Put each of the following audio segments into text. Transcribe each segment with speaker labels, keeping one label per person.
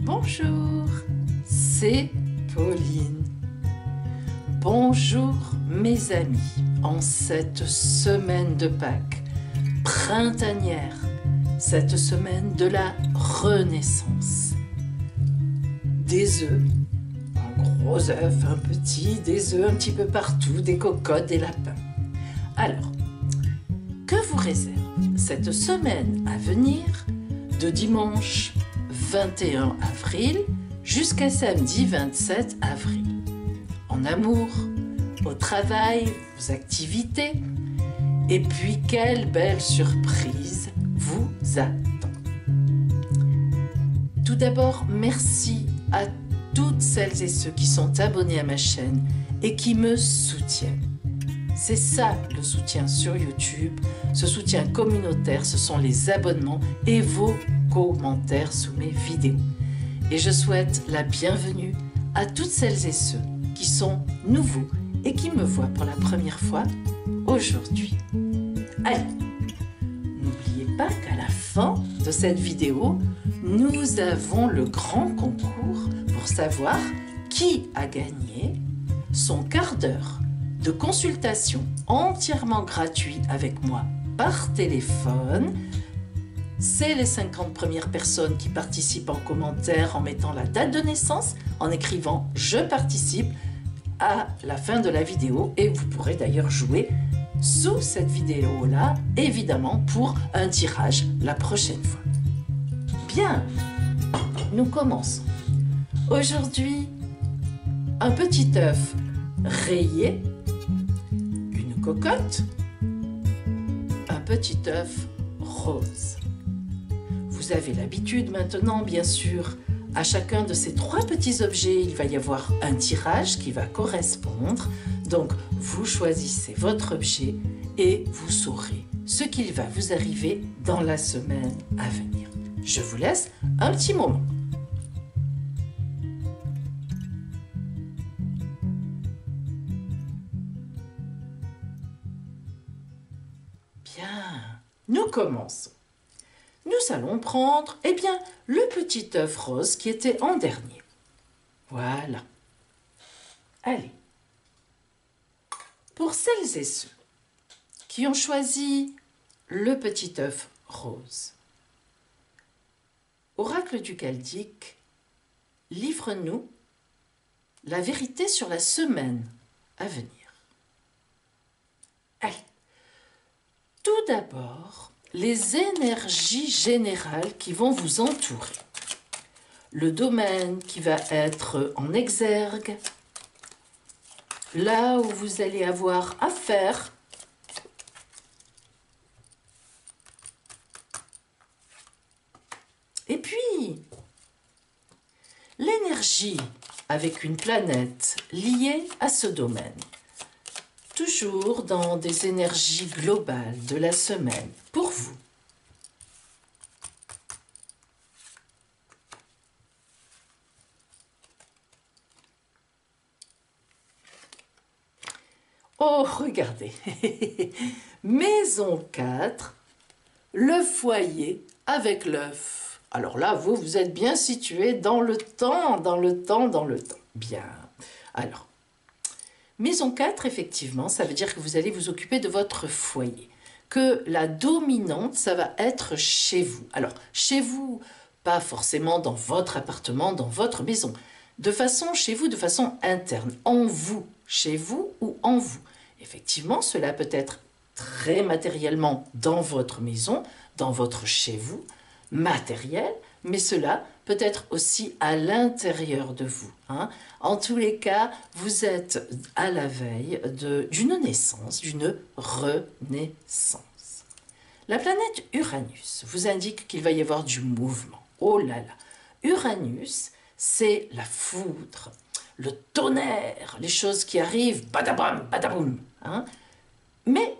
Speaker 1: Bonjour, c'est Pauline. Bonjour mes amis, en cette semaine de Pâques, printanière, cette semaine de la Renaissance. Des œufs, un gros œuf, un petit, des œufs un petit peu partout, des cocottes, des lapins. Alors, que vous réserve cette semaine à venir de dimanche 21 avril jusqu'à samedi 27 avril? En amour, au travail, aux activités, et puis quelle belle surprise vous attend. Tout d'abord, merci à toutes celles et ceux qui sont abonnés à ma chaîne et qui me soutiennent. C'est ça le soutien sur YouTube, ce soutien communautaire, ce sont les abonnements et vos commentaires sous mes vidéos. Et je souhaite la bienvenue à toutes celles et ceux qui sont nouveaux et qui me voient pour la première fois aujourd'hui. Allez, n'oubliez pas qu'à la fin de cette vidéo, nous avons le grand concours pour savoir qui a gagné son quart d'heure de consultation entièrement gratuit avec moi par téléphone. C'est les 50 premières personnes qui participent en commentaire en mettant la date de naissance, en écrivant « Je participe » à la fin de la vidéo. Et vous pourrez d'ailleurs jouer sous cette vidéo-là, évidemment, pour un tirage la prochaine fois. Bien, nous commençons. Aujourd'hui, un petit œuf rayé, une cocotte, un petit œuf rose. Vous avez l'habitude maintenant, bien sûr, à chacun de ces trois petits objets, il va y avoir un tirage qui va correspondre. Donc, vous choisissez votre objet et vous saurez ce qu'il va vous arriver dans la semaine à venir. Je vous laisse un petit moment. Bien, nous commençons. Nous allons prendre, eh bien, le petit œuf rose qui était en dernier. Voilà. Allez. Pour celles et ceux qui ont choisi le petit œuf rose, Oracle du Chaldéque, livre-nous la vérité sur la semaine à venir. Allez. Tout d'abord, les énergies générales qui vont vous entourer. Le domaine qui va être en exergue, là où vous allez avoir affaire et puis l'énergie avec une planète liée à ce domaine. Toujours dans des énergies globales de la semaine pour vous. Oh, regardez. Maison 4, le foyer avec l'œuf. Alors là, vous êtes bien situé dans le temps, dans le temps. Bien. Alors, Maison 4, effectivement, ça veut dire que vous allez vous occuper de votre foyer. Que la dominante, ça va être chez vous. Alors, chez vous, pas forcément dans votre appartement, dans votre maison. De façon chez vous, de façon interne. En vous, chez vous ou en vous. Effectivement, cela peut être très matériellement dans votre maison, dans votre chez vous, matériel, mais cela peut être aussi à l'intérieur de vous. En tous les cas, vous êtes à la veille d'une naissance, d'une renaissance. La planète Uranus vous indique qu'il va y avoir du mouvement. Oh là là! Uranus, c'est la foudre, le tonnerre, les choses qui arrivent, badabam, badaboum. Mais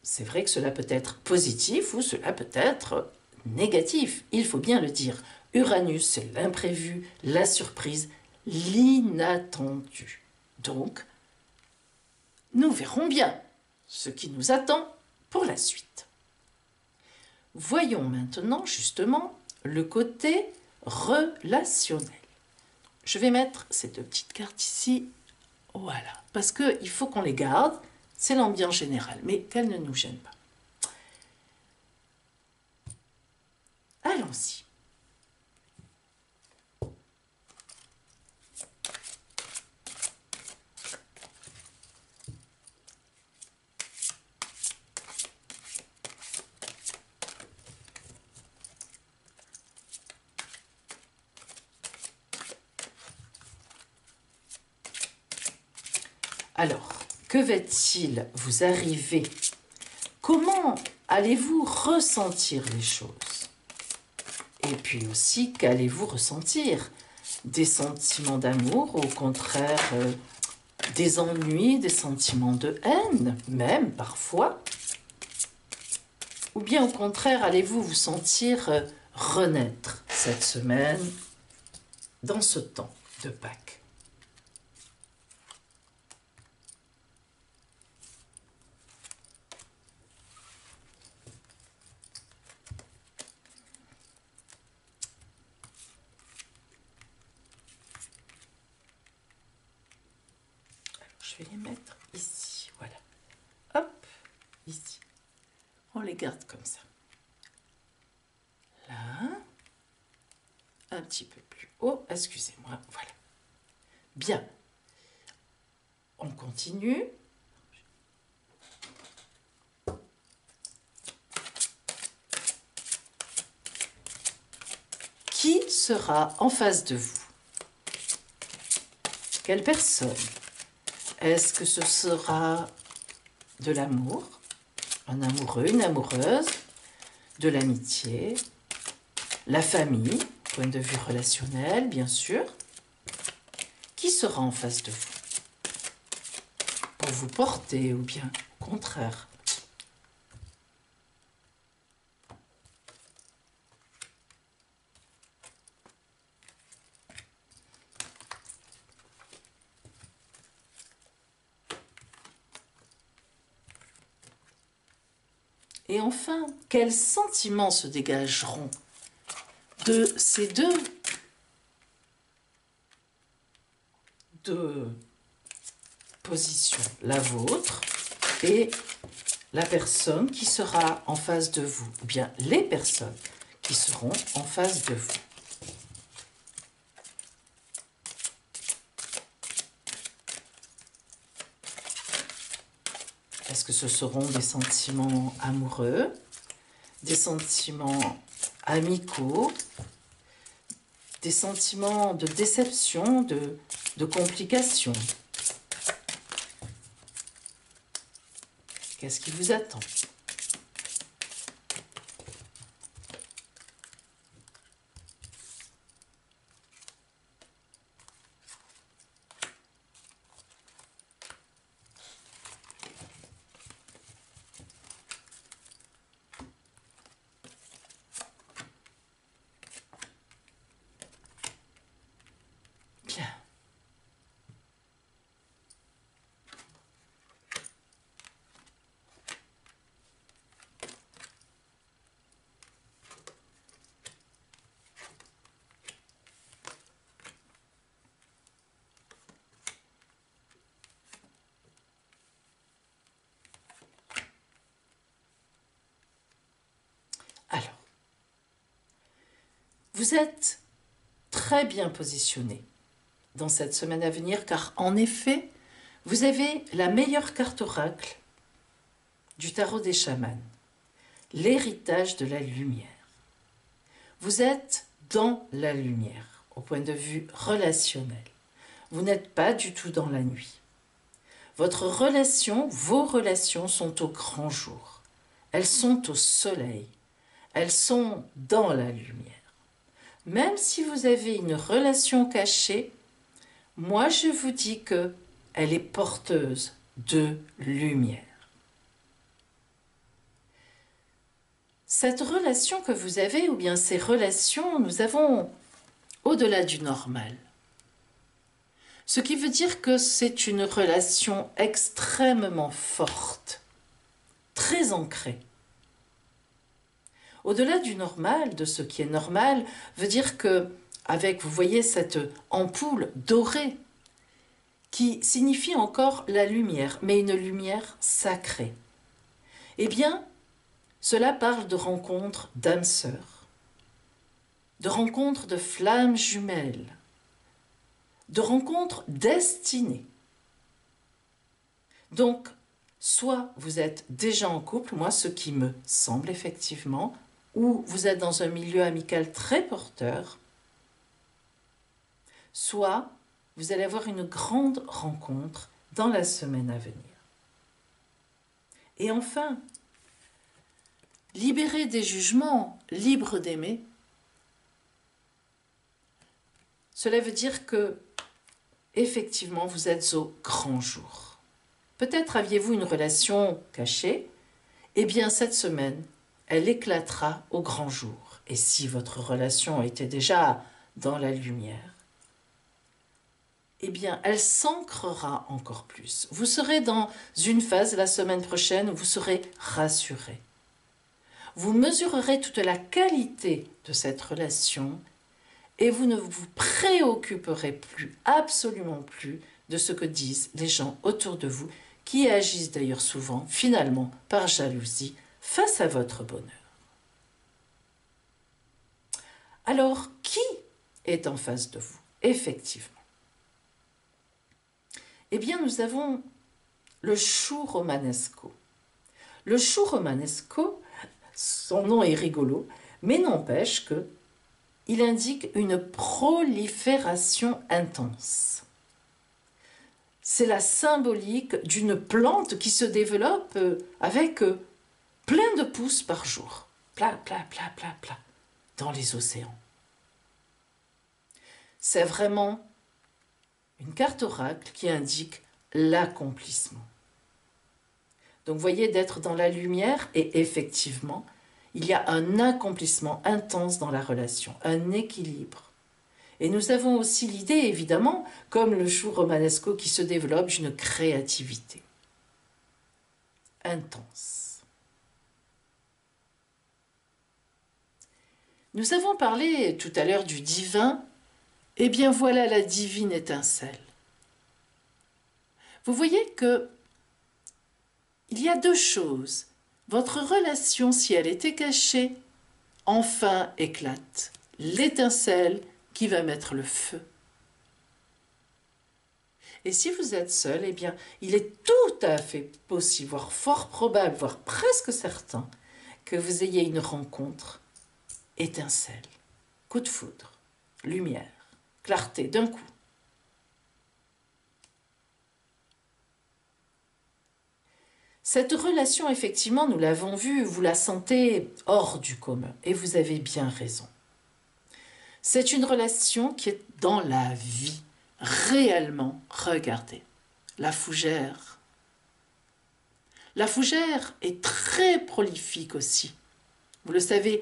Speaker 1: c'est vrai que cela peut être positif ou cela peut être négatif, il faut bien le dire. Uranus, c'est l'imprévu, la surprise, l'inattendu. Donc, nous verrons bien ce qui nous attend pour la suite. Voyons maintenant justement le côté relationnel. Je vais mettre ces deux petites cartes ici, voilà, parce qu'il faut qu'on les garde, c'est l'ambiance générale, mais qu'elles ne nous gênent pas. Allons-y. Alors, que va-t-il vous arriver? Comment allez-vous ressentir les choses? Et puis aussi, qu'allez-vous ressentir? Des sentiments d'amour, au contraire, des ennuis, des sentiments de haine, même parfois? Ou bien au contraire, allez-vous vous sentir renaître cette semaine dans ce temps de Pâques? Je vais les mettre ici, voilà. Hop, ici. On les garde comme ça. Là. Un petit peu plus haut, excusez-moi, voilà. Bien. On continue. Qui sera en face de vous? Quelle personne? Est-ce que ce sera de l'amour, un amoureux, une amoureuse, de l'amitié, la famille, point de vue relationnel, bien sûr? Qui sera en face de vous? Pour vous porter ou bien au contraire? Et enfin, quels sentiments se dégageront de ces deux positions, la vôtre et la personne qui sera en face de vous, ou bien les personnes qui seront en face de vous? Est-ce que ce seront des sentiments amoureux, des sentiments amicaux, des sentiments de déception, de complications? Qu'est-ce qui vous attend? Bien. Alors, vous êtes très bien positionné dans cette semaine à venir, car en effet, vous avez la meilleure carte oracle du tarot des chamans, l'héritage de la lumière. Vous êtes dans la lumière, au point de vue relationnel. Vous n'êtes pas du tout dans la nuit. Votre relation, vos relations sont au grand jour. Elles sont au soleil. Elles sont dans la lumière. Même si vous avez une relation cachée, moi je vous dis que elle est porteuse de lumière. Cette relation que vous avez, ou bien ces relations, nous avons au-delà du normal. Ce qui veut dire que c'est une relation extrêmement forte, très ancrée. Au-delà du normal, de ce qui est normal, veut dire que, avec, vous voyez, cette ampoule dorée, qui signifie encore la lumière, mais une lumière sacrée. Eh bien, cela parle de rencontres d'âmes sœurs, de rencontres de flammes jumelles, de rencontres destinées. Donc, soit vous êtes déjà en couple, moi ce qui me semble effectivement, ou vous êtes dans un milieu amical très porteur, soit vous allez avoir une grande rencontre dans la semaine à venir. Et enfin, libéré des jugements, libre d'aimer, cela veut dire que, effectivement, vous êtes au grand jour. Peut-être aviez-vous une relation cachée, eh bien cette semaine, elle éclatera au grand jour. Et si votre relation était déjà dans la lumière, eh bien elle s'ancrera encore plus. Vous serez dans une phase la semaine prochaine où vous serez rassuré. Vous mesurerez toute la qualité de cette relation et vous ne vous préoccuperez plus, absolument plus, de ce que disent les gens autour de vous, qui agissent d'ailleurs souvent, finalement, par jalousie, face à votre bonheur. Alors, qui est en face de vous, effectivement? Eh bien, nous avons le chou romanesco. Le chou romanesco, son nom est rigolo, mais n'empêche que il indique une prolifération intense. C'est la symbolique d'une plante qui se développe avec plein de pousses par jour. Plat, plat, plat, plat, plat, dans les océans. C'est vraiment une carte oracle qui indique l'accomplissement. Donc, vous voyez, d'être dans la lumière et effectivement, il y a un accomplissement intense dans la relation, un équilibre. Et nous avons aussi l'idée, évidemment, comme le chou romanesco qui se développe, d'une créativité intense. Nous avons parlé tout à l'heure du divin. Eh bien voilà la divine étincelle. Vous voyez que il y a deux choses. Votre relation, si elle était cachée, enfin éclate. L'étincelle qui va mettre le feu. Et si vous êtes seul, eh bien, il est tout à fait possible, voire fort probable, voire presque certain, que vous ayez une rencontre étincelle, coup de foudre, lumière, clarté d'un coup. Cette relation, effectivement, nous l'avons vu, vous la sentez hors du commun, et vous avez bien raison. C'est une relation qui est dans la vie, réellement. Regardez, la fougère. La fougère est très prolifique aussi. Vous le savez,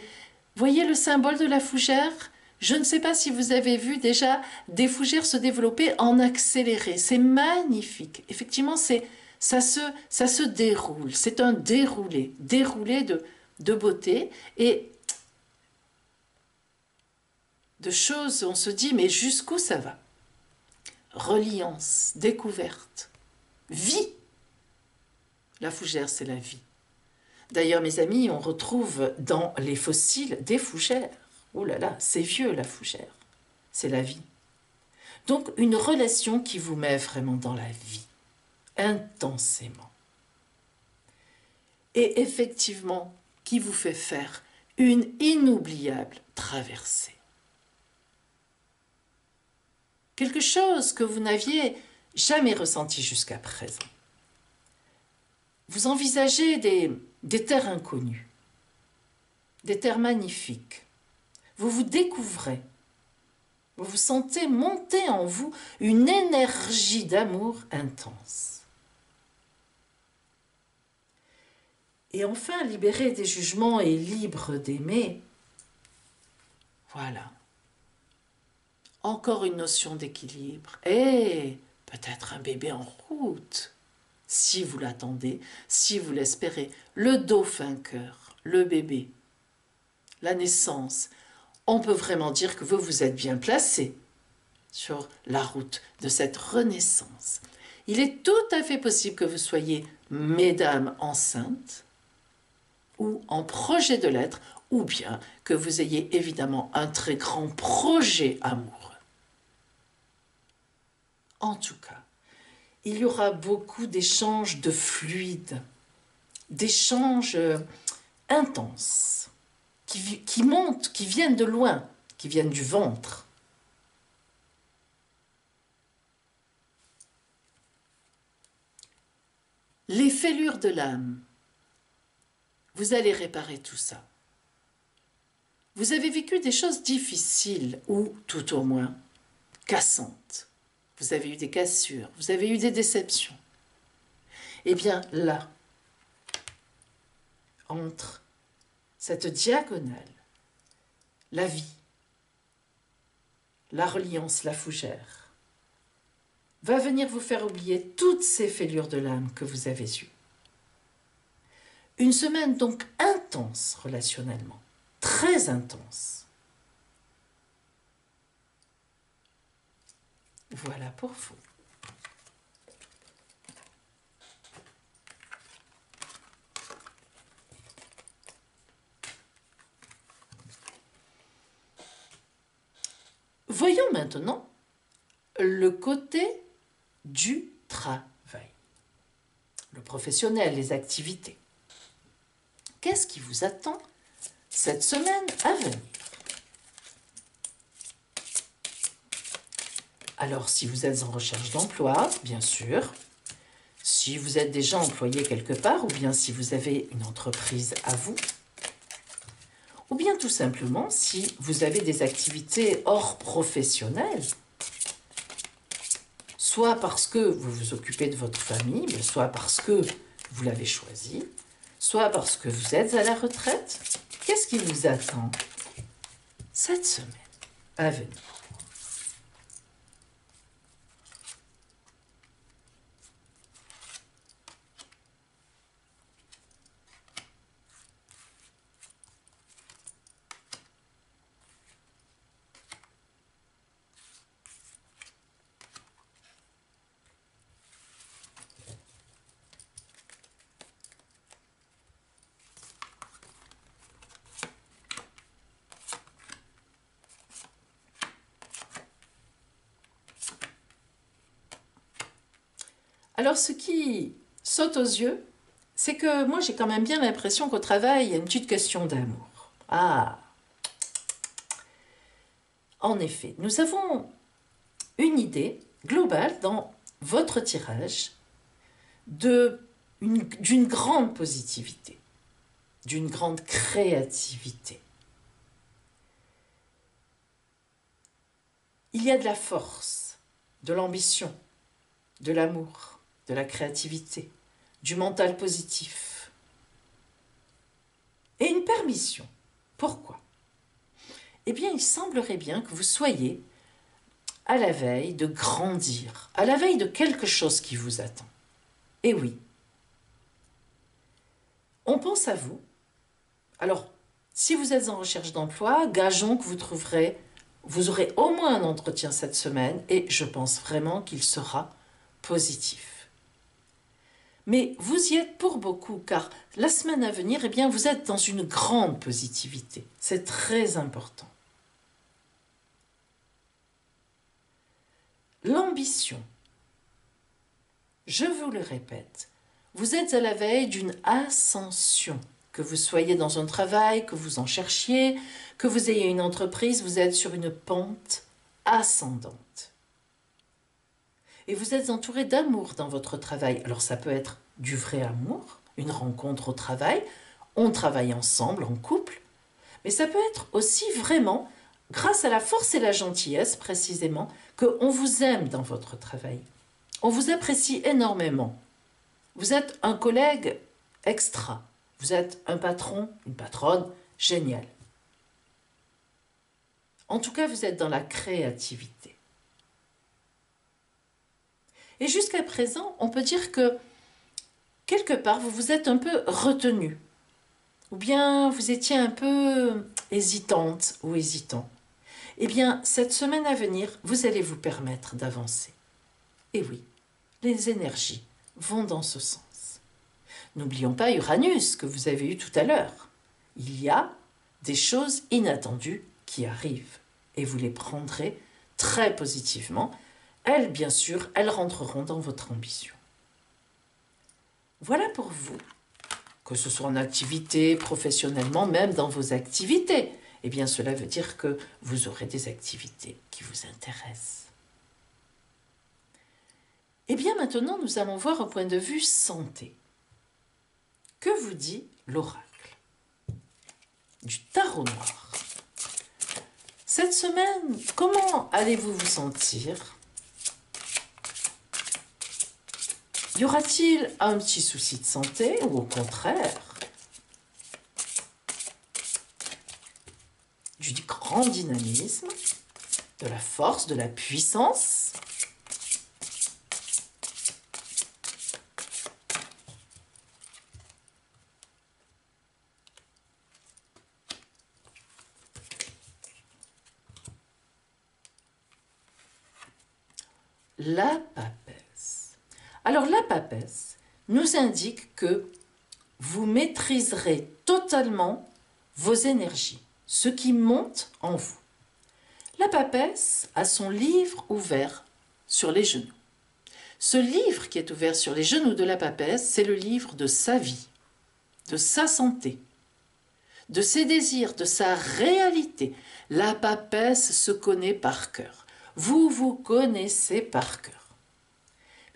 Speaker 1: voyez le symbole de la fougère? Je ne sais pas si vous avez vu déjà des fougères se développer en accéléré. C'est magnifique. Effectivement, ça se déroule. C'est un déroulé de beauté et de choses, on se dit, mais jusqu'où ça va? Reliance, découverte, vie. La fougère, c'est la vie. D'ailleurs, mes amis, on retrouve dans les fossiles des fougères. Oh là là, c'est vieux la fougère. C'est la vie. Donc, une relation qui vous met vraiment dans la vie, intensément. Et effectivement, qui vous fait faire une inoubliable traversée. Quelque chose que vous n'aviez jamais ressenti jusqu'à présent. Vous envisagez des terres inconnues, des terres magnifiques. Vous vous découvrez. Vous vous sentez monter en vous une énergie d'amour intense. Et enfin, libéré des jugements et libre d'aimer, voilà. Encore une notion d'équilibre. Et peut-être un bébé en route. Si vous l'attendez, si vous l'espérez. Le dauphin cœur, le bébé. la naissance, on peut vraiment dire que vous vous êtes bien placé sur la route de cette renaissance. Il est tout à fait possible que vous soyez mesdames enceintes ou en projet de l'être, ou bien que vous ayez évidemment un très grand projet amoureux. En tout cas, il y aura beaucoup d'échanges de fluides, d'échanges intenses, qui montent, qui viennent de loin, qui viennent du ventre. Les fêlures de l'âme, vous allez réparer tout ça. Vous avez vécu des choses difficiles ou, tout au moins, cassantes. Vous avez eu des cassures, vous avez eu des déceptions. Eh bien, là, entre cette diagonale, la vie, la reliance, la fougère, va venir vous faire oublier toutes ces fêlures de l'âme que vous avez eues. Une semaine donc intense relationnellement, très intense. Voilà pour vous. Voyons maintenant le côté du travail, le professionnel, les activités. Qu'est-ce qui vous attend cette semaine à venir? Alors, si vous êtes en recherche d'emploi, bien sûr, si vous êtes déjà employé quelque part, ou bien si vous avez une entreprise à vous, ou bien tout simplement si vous avez des activités hors professionnelles, soit parce que vous vous occupez de votre famille, soit parce que vous l'avez choisi, soit parce que vous êtes à la retraite. Qu'est-ce qui vous attend cette semaine à venir? Alors, ce qui saute aux yeux, c'est que moi, j'ai quand même bien l'impression qu'au travail, il y a une petite question d'amour. Ah, en effet, nous avons une idée globale dans votre tirage d'une grande positivité, d'une grande créativité. Il y a de la force, de l'ambition, de l'amour, de la créativité, du mental positif et une permission. Pourquoi? Eh bien, il semblerait bien que vous soyez à la veille de grandir, à la veille de quelque chose qui vous attend. Et oui, on pense à vous. Alors, si vous êtes en recherche d'emploi, gageons que vous aurez au moins un entretien cette semaine et je pense vraiment qu'il sera positif. Mais vous y êtes pour beaucoup, car la semaine à venir, eh bien, vous êtes dans une grande positivité. C'est très important. L'ambition, je vous le répète, vous êtes à la veille d'une ascension. Que vous soyez dans un travail, que vous en cherchiez, que vous ayez une entreprise, vous êtes sur une pente ascendante. Et vous êtes entouré d'amour dans votre travail. Alors ça peut être du vrai amour, une rencontre au travail, on travaille ensemble, en couple, mais ça peut être aussi vraiment, grâce à la force et la gentillesse précisément, qu'on vous aime dans votre travail. On vous apprécie énormément. Vous êtes un collègue extra, vous êtes un patron, une patronne géniale. En tout cas, vous êtes dans la créativité. Et jusqu'à présent, on peut dire que quelque part, vous vous êtes un peu retenu. Ou bien vous étiez un peu hésitante ou hésitant, eh bien, cette semaine à venir, vous allez vous permettre d'avancer. Et oui, les énergies vont dans ce sens. N'oublions pas Uranus que vous avez eu tout à l'heure. Il y a des choses inattendues qui arrivent et vous les prendrez très positivement. Elles, bien sûr, elles rentreront dans votre ambition. Voilà pour vous, que ce soit en activité, professionnellement, même dans vos activités. Eh bien, cela veut dire que vous aurez des activités qui vous intéressent. Eh bien, maintenant, nous allons voir au point de vue santé. Que vous dit l'oracle du tarot noir? Cette semaine, comment allez-vous vous sentir? Y aura-t-il un petit souci de santé ou au contraire du grand dynamisme, de la force, de la puissance? La papesse. Alors la papesse nous indique que vous maîtriserez totalement vos énergies, ce qui monte en vous. La papesse a son livre ouvert sur les genoux. Ce livre qui est ouvert sur les genoux de la papesse, c'est le livre de sa vie, de sa santé, de ses désirs, de sa réalité. La papesse se connaît par cœur. Vous vous connaissez par cœur.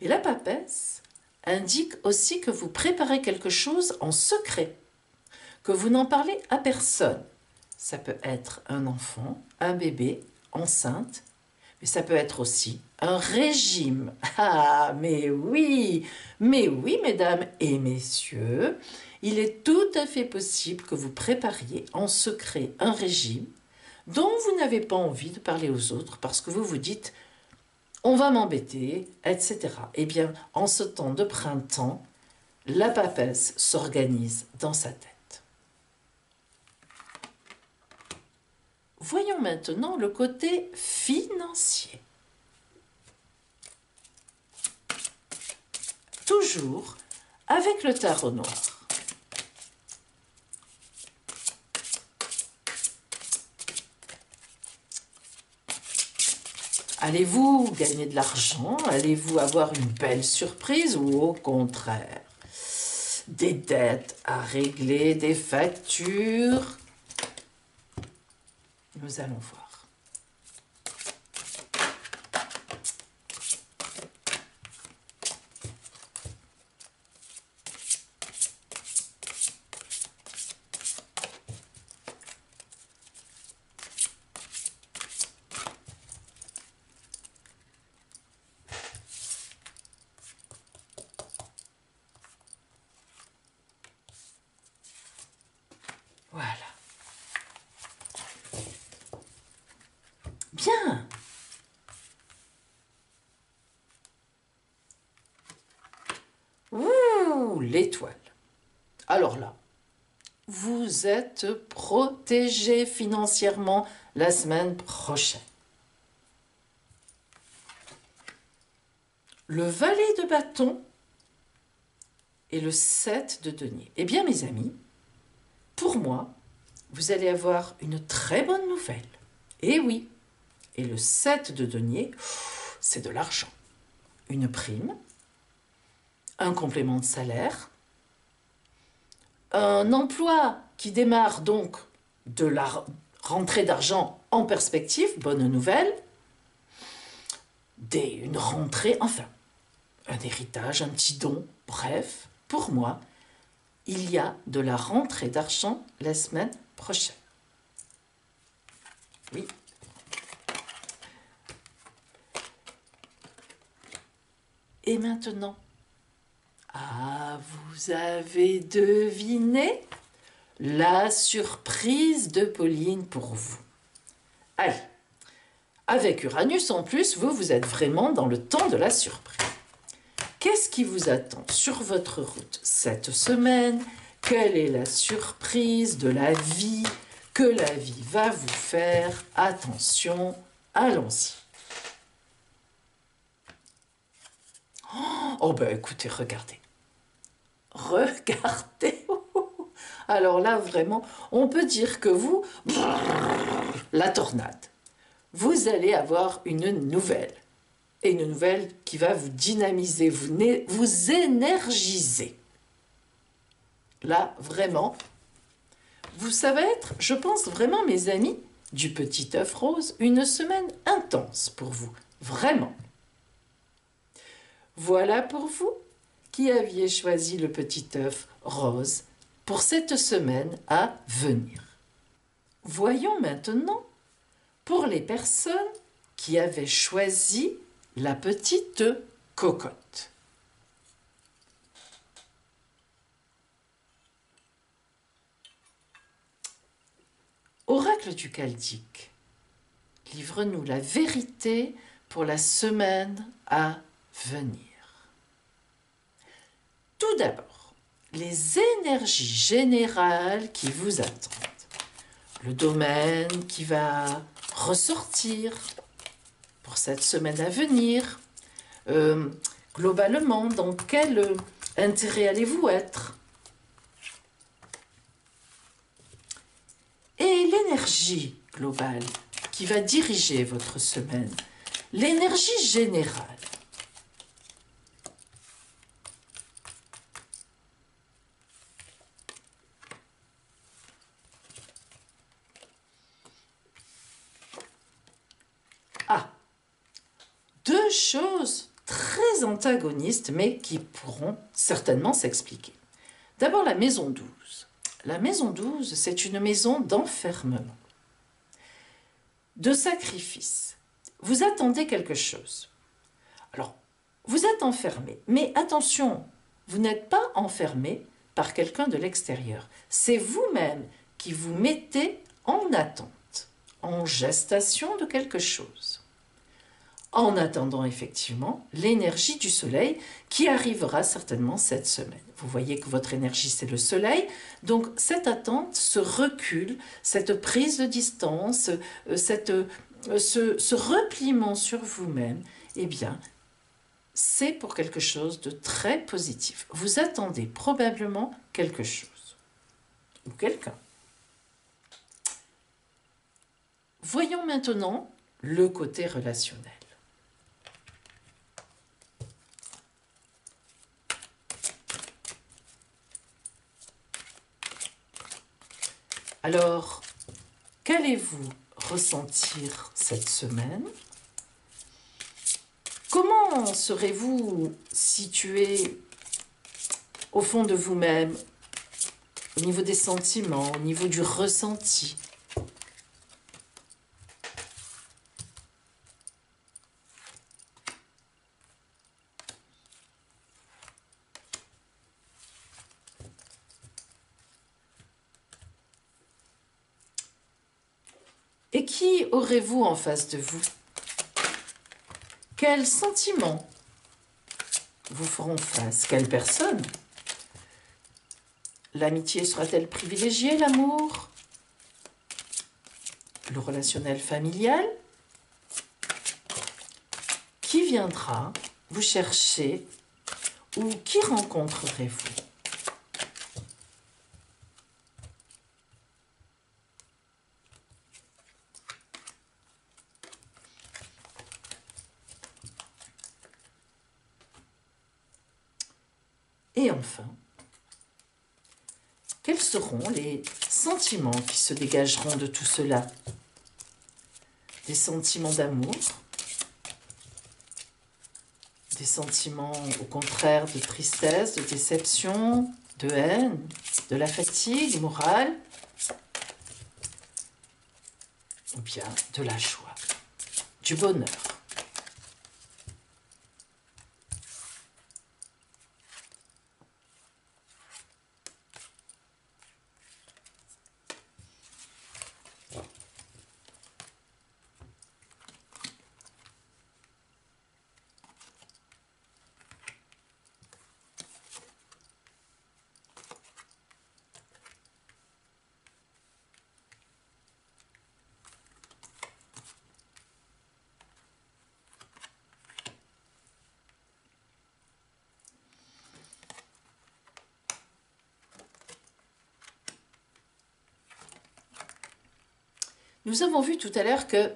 Speaker 1: Mais la papesse indique aussi que vous préparez quelque chose en secret, que vous n'en parlez à personne. Ça peut être un enfant, un bébé, enceinte, mais ça peut être aussi un régime. Ah, mais oui, mesdames et messieurs, il est tout à fait possible que vous prépariez en secret un régime dont vous n'avez pas envie de parler aux autres parce que vous vous dites « on va m'embêter », etc. Eh bien, en ce temps de printemps, la papesse s'organise dans sa tête. Voyons maintenant le côté financier. Toujours avec le tarot noir. Allez-vous gagner de l'argent? Allez-vous avoir une belle surprise? Ou au contraire, des dettes à régler, des factures? Nous allons voir. Voilà. Bien. Ouh, l'étoile. Alors là, vous êtes protégé financièrement la semaine prochaine. Le valet de bâton et le 7 de denier. Eh bien, mes amis, pour moi, vous allez avoir une très bonne nouvelle. Eh oui. Et le 7 de denier, c'est de l'argent. Une prime, un complément de salaire, un emploi qui démarre donc de la rentrée d'argent en perspective, bonne nouvelle, une rentrée, enfin, un héritage, un petit don, bref, pour moi, il y a de la rentrée d'argent la semaine prochaine. Oui. Et maintenant, ah, vous avez deviné la surprise de Pauline pour vous. Allez, avec Uranus en plus, vous êtes vraiment dans le temps de la surprise. Qu'est-ce qui vous attend sur votre route cette semaine? Quelle est la surprise de la vie que la vie va vous faire. Attention, allons-y. Oh ben écoutez, regardez. Regardez. Alors là, vraiment, on peut dire que vous, la tornade, vous allez avoir une nouvelle. Et une nouvelle qui va vous dynamiser, vous énergiser. Là, vraiment, ça va être, je pense vraiment, mes amis, du petit œuf rose, une semaine intense pour vous. Vraiment. Voilà pour vous qui aviez choisi le petit œuf rose pour cette semaine à venir. Voyons maintenant pour les personnes qui avaient choisi la petite cocotte. Oracle du Chaldnique, livre-nous la vérité pour la semaine à venir. Tout d'abord, les énergies générales qui vous attendent. Le domaine qui va ressortir pour cette semaine à venir. Globalement, dans quel intérêt allez-vous être? Et l'énergie globale qui va diriger votre semaine. L'énergie générale. Ah, deux choses très antagonistes, mais qui pourront certainement s'expliquer. D'abord, la maison 12. La maison 12, c'est une maison d'enfermement, de sacrifice. Vous attendez quelque chose. Alors, vous êtes enfermé, mais attention, vous n'êtes pas enfermé par quelqu'un de l'extérieur. C'est vous-même qui vous mettez en attente, en gestation de quelque chose. En attendant effectivement l'énergie du soleil qui arrivera certainement cette semaine. Vous voyez que votre énergie, c'est le soleil. Donc cette attente, ce recul, cette prise de distance, ce repliement sur vous-même, eh bien, c'est pour quelque chose de très positif. Vous attendez probablement quelque chose ou quelqu'un. Voyons maintenant le côté relationnel. Alors, qu'allez-vous ressentir cette semaine? Comment serez-vous situé au fond de vous-même, au niveau des sentiments, au niveau du ressenti? Et qui aurez-vous en face de vous? Quels sentiments vous feront face? Quelle personne? L'amitié sera-t-elle privilégiée, l'amour? Le relationnel familial? Qui viendra vous chercher ou qui rencontrerez-vous? Et enfin, quels seront les sentiments qui se dégageront de tout cela? Des sentiments d'amour? Des sentiments, au contraire, de tristesse, de déception, de haine, de la fatigue morale? Ou bien de la joie, du bonheur? Nous avons vu tout à l'heure que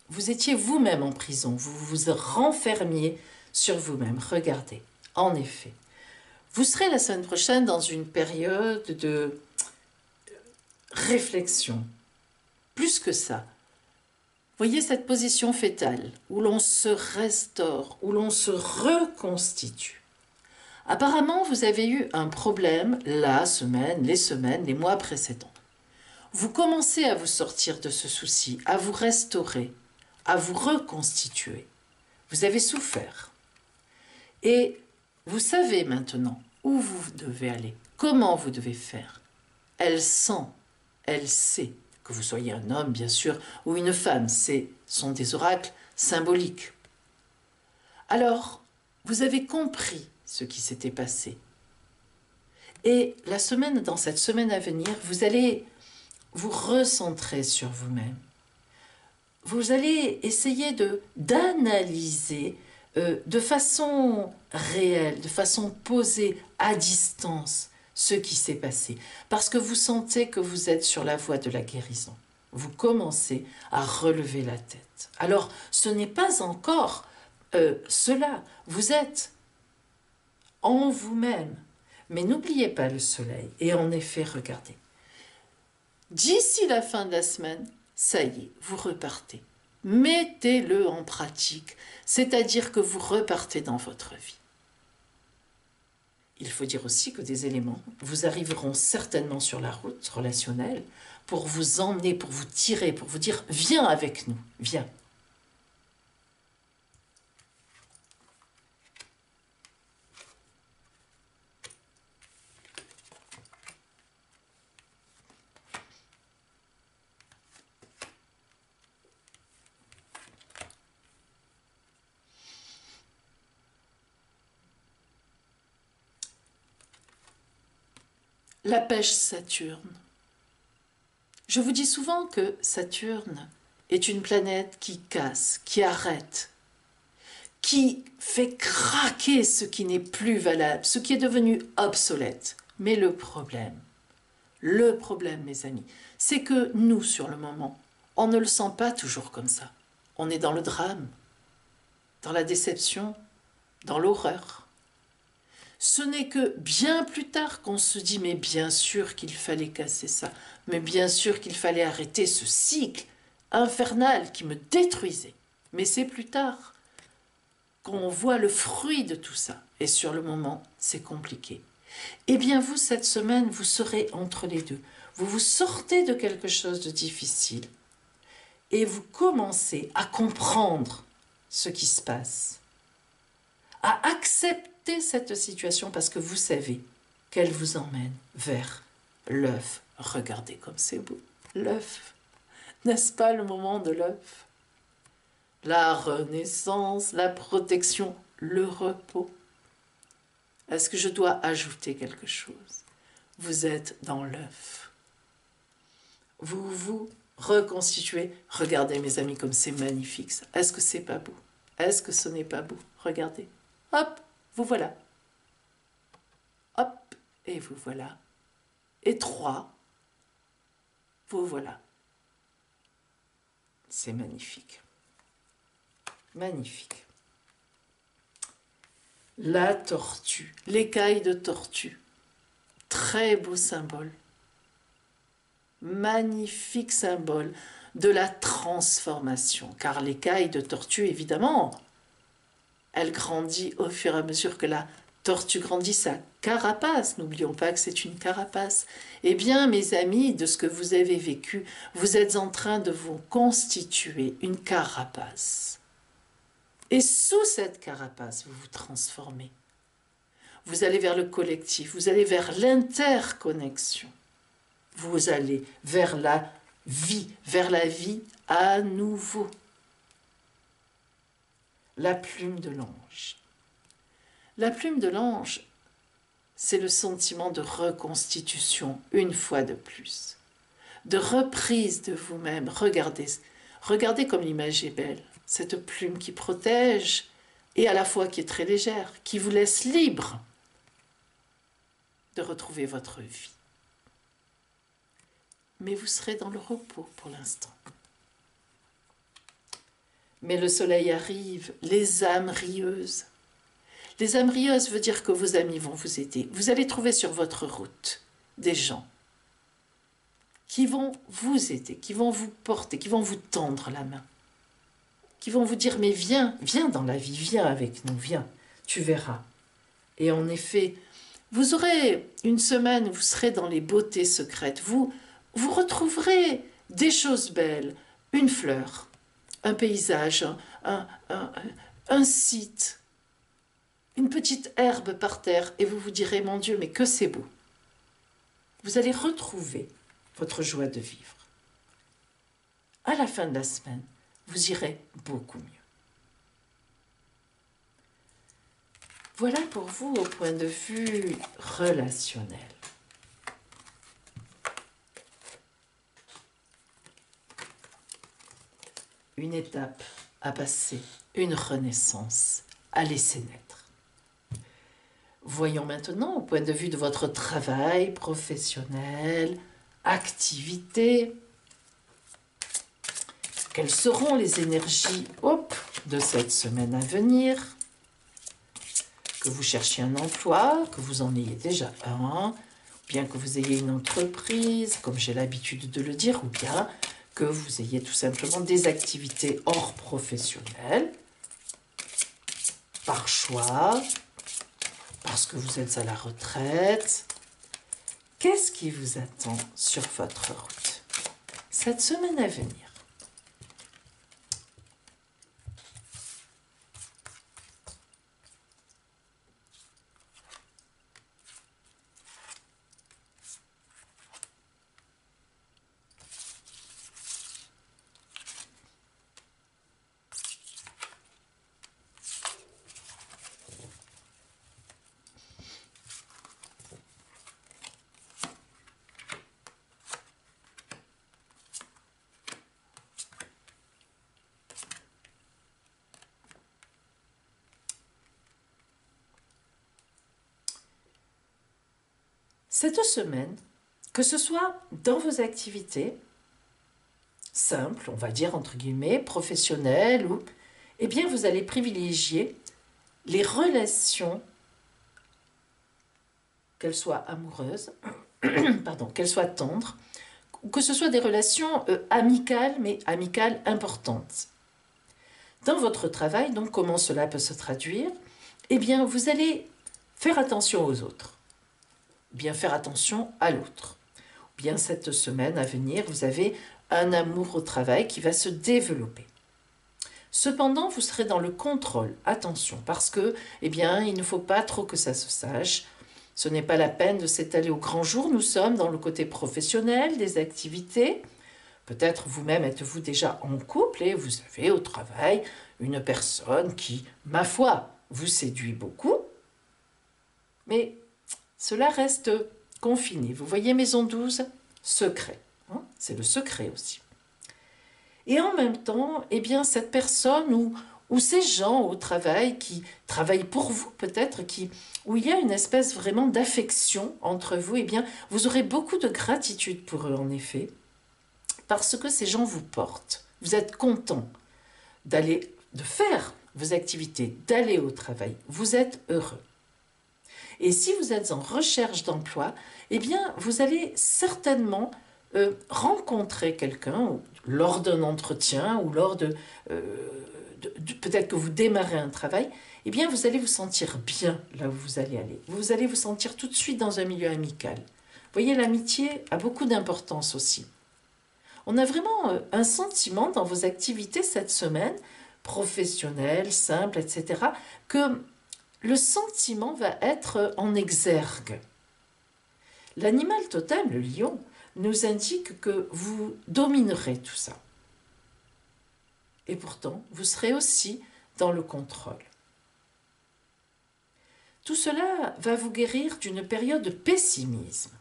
Speaker 1: vous étiez vous-même en prison, vous vous renfermiez sur vous-même. Regardez, en effet, vous serez la semaine prochaine dans une période de réflexion. Plus que ça, voyez cette position fétale où l'on se restaure, où l'on se reconstitue. Apparemment, vous avez eu un problème la semaine, les mois précédents. Vous commencez à vous sortir de ce souci, à vous restaurer, à vous reconstituer. Vous avez souffert. Et vous savez maintenant où vous devez aller, comment vous devez faire. Elle sent, elle sait, que vous soyez un homme bien sûr, ou une femme, sont des oracles symboliques. Alors, vous avez compris ce qui s'était passé. Et dans cette semaine à venir, vous allez vous recentrer sur vous-même. Vous allez essayer d'analyser de façon réelle, de façon posée, à distance, ce qui s'est passé. Parce que vous sentez que vous êtes sur la voie de la guérison. Vous commencez à relever la tête. Alors, ce n'est pas encore cela. Vous êtes en vous-même. Mais n'oubliez pas le soleil. Et en effet, regardez. D'ici la fin de la semaine, ça y est, vous repartez. Mettez-le en pratique, c'est-à-dire que vous repartez dans votre vie. Il faut dire aussi que des éléments vous arriveront certainement sur la route relationnelle pour vous emmener, pour vous tirer, pour vous dire « Viens avec nous, viens ». La pêche Saturne. Je vous dis souvent que Saturne est une planète qui casse, qui arrête, qui fait craquer ce qui n'est plus valable, ce qui est devenu obsolète. Mais le problème, mes amis, c'est que nous, sur le moment, on ne le sent pas toujours comme ça. On est dans le drame, dans la déception, dans l'horreur. Ce n'est que bien plus tard qu'on se dit « mais bien sûr qu'il fallait casser ça, mais bien sûr qu'il fallait arrêter ce cycle infernal qui me détruisait ». Mais c'est plus tard qu'on voit le fruit de tout ça. Et sur le moment, c'est compliqué. Eh bien vous, cette semaine, vous serez entre les deux. Vous vous sortez de quelque chose de difficile et vous commencez à comprendre ce qui se passe, à accepter cette situation parce que vous savez qu'elle vous emmène vers l'œuf. Regardez comme c'est beau, l'œuf. N'est-ce pas le moment de l'œuf? La renaissance, la protection, le repos. Est-ce que je dois ajouter quelque chose? Vous êtes dans l'œuf. Vous vous reconstituez. Regardez mes amis comme c'est magnifique ça. Est-ce que c'est pas beau? Est-ce que ce n'est pas beau? Regardez. Hop, vous voilà. Hop, et vous voilà. Et 3, vous voilà. C'est magnifique. Magnifique. La tortue, l'écaille de tortue. Très beau symbole. Magnifique symbole de la transformation. Car l'écaille de tortue, évidemment, elle grandit au fur et à mesure que la tortue grandit sa carapace. N'oublions pas que c'est une carapace. Eh bien, mes amis, de ce que vous avez vécu, vous êtes en train de vous constituer une carapace. Et sous cette carapace, vous vous transformez. Vous allez vers le collectif, vous allez vers l'interconnexion. Vous allez vers la vie à nouveau. La plume de l'ange. La plume de l'ange, c'est le sentiment de reconstitution une fois de plus, de reprise de vous-même. Regardez comme l'image est belle. Cette plume qui protège et à la fois qui est très légère, qui vous laisse libre de retrouver votre vie. Mais vous serez dans le repos pour l'instant. Mais le soleil arrive, les âmes rieuses. Les âmes rieuses veut dire que vos amis vont vous aider. Vous allez trouver sur votre route des gens qui vont vous aider, qui vont vous porter, qui vont vous tendre la main, qui vont vous dire « mais viens, viens dans la vie, viens avec nous, viens, tu verras ». Et en effet, vous aurez une semaine où vous serez dans les beautés secrètes. Vous retrouverez des choses belles, une fleur, un paysage, un site, une petite herbe par terre, et vous vous direz « mon Dieu, mais que c'est beau ». Vous allez retrouver votre joie de vivre. À la fin de la semaine, vous irez beaucoup mieux. Voilà pour vous au point de vue relationnel. Une étape à passer, une renaissance à laisser naître. Voyons maintenant au point de vue de votre travail professionnel, activité. Quelles seront les énergies de cette semaine à venir? Que vous cherchiez un emploi, que vous en ayez déjà un, bien que vous ayez une entreprise, comme j'ai l'habitude de le dire, ou bien que vous ayez tout simplement des activités hors professionnelles, par choix, parce que vous êtes à la retraite. Qu'est-ce qui vous attend sur votre route cette semaine à venir? Cette semaine, que ce soit dans vos activités simples, on va dire entre guillemets, professionnelles, ou, eh bien vous allez privilégier les relations, qu'elles soient amoureuses, pardon, qu'elles soient tendres, ou que ce soit des relations amicales, mais amicales importantes. Dans votre travail, donc comment cela peut se traduire? Eh bien vous allez faire attention aux autres. Bien faire attention à l'autre. Bien cette semaine à venir, vous avez un amour au travail qui va se développer. Cependant, vous serez dans le contrôle. Attention, parce que, eh bien, il ne faut pas trop que ça se sache. Ce n'est pas la peine de s'étaler au grand jour. Nous sommes dans le côté professionnel des activités. Peut-être vous-même êtes-vous déjà en couple et vous avez au travail une personne qui, ma foi, vous séduit beaucoup. Mais cela reste confiné. Vous voyez, maison 12, secret. Hein, c'est le secret aussi. Et en même temps, eh bien, cette personne ou ces gens au travail qui travaillent pour vous, peut-être, où il y a une espèce vraiment d'affection entre vous, eh bien, vous aurez beaucoup de gratitude pour eux, en effet, parce que ces gens vous portent. Vous êtes content de faire vos activités, d'aller au travail. Vous êtes heureux. Et si vous êtes en recherche d'emploi, eh bien, vous allez certainement rencontrer quelqu'un lors d'un entretien ou lors peut-être que vous démarrez un travail, eh bien, vous allez vous sentir bien là où vous allez aller. Vous allez vous sentir tout de suite dans un milieu amical. Vous voyez, l'amitié a beaucoup d'importance aussi. On a vraiment un sentiment dans vos activités cette semaine, professionnelles, simples, etc., que le sentiment va être en exergue. L'animal totem, le lion, nous indique que vous dominerez tout ça. Et pourtant, vous serez aussi dans le contrôle. Tout cela va vous guérir d'une période de pessimisme.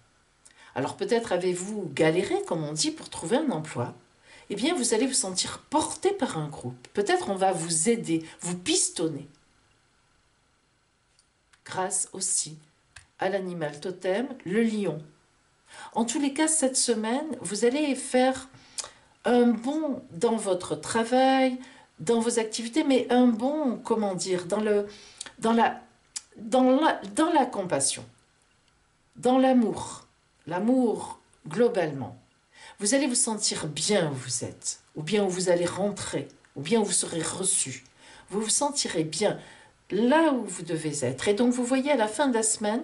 Speaker 1: Alors peut-être avez-vous galéré, comme on dit, pour trouver un emploi. Eh bien, vous allez vous sentir porté par un groupe. Peut-être on va vous aider, vous pistonner. Grâce aussi à l'animal totem, le lion. En tous les cas, cette semaine, vous allez faire un bond dans votre travail, dans vos activités, mais un bon, comment dire, dans la compassion, dans l'amour, l'amour globalement. Vous allez vous sentir bien où vous êtes, ou bien où vous allez rentrer, ou bien où vous serez reçu. Vous vous sentirez bien là où vous devez être. Et donc vous voyez à la fin de la semaine,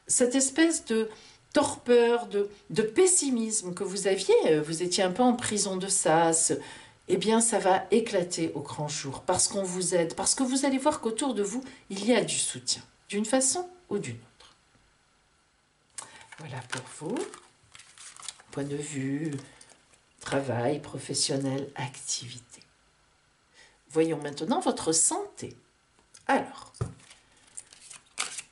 Speaker 1: cette espèce de torpeur, de pessimisme que vous aviez, vous étiez un peu en prison de ça, eh bien ça va éclater au grand jour, parce qu'on vous aide, parce que vous allez voir qu'autour de vous, il y a du soutien, d'une façon ou d'une autre. Voilà pour vous. Point de vue, travail, professionnel, activité. Voyons maintenant votre santé. Alors,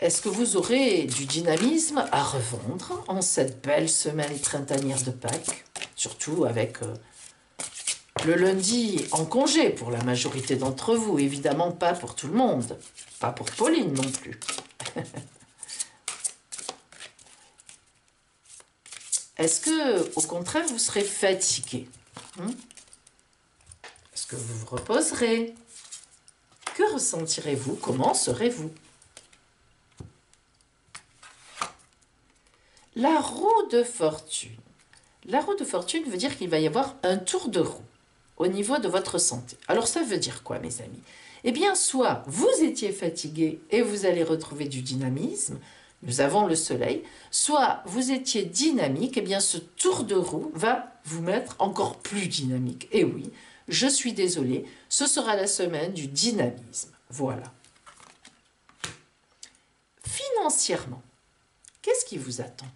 Speaker 1: est-ce que vous aurez du dynamisme à revendre en cette belle semaine printanière de Pâques? Surtout avec le lundi en congé pour la majorité d'entre vous. Évidemment pas pour tout le monde. Pas pour Pauline non plus. Est-ce que, au contraire, vous serez fatigué? Est-ce que vous vous reposerez? Que ressentirez-vous? Comment serez-vous? La roue de fortune. La roue de fortune veut dire qu'il va y avoir un tour de roue au niveau de votre santé. Alors ça veut dire quoi, mes amis? Eh bien, soit vous étiez fatigué et vous allez retrouver du dynamisme, nous avons le soleil, soit vous étiez dynamique, et bien ce tour de roue va vous mettre encore plus dynamique. Et oui, je suis désolée, ce sera la semaine du dynamisme. Voilà. Financièrement, qu'est-ce qui vous attend?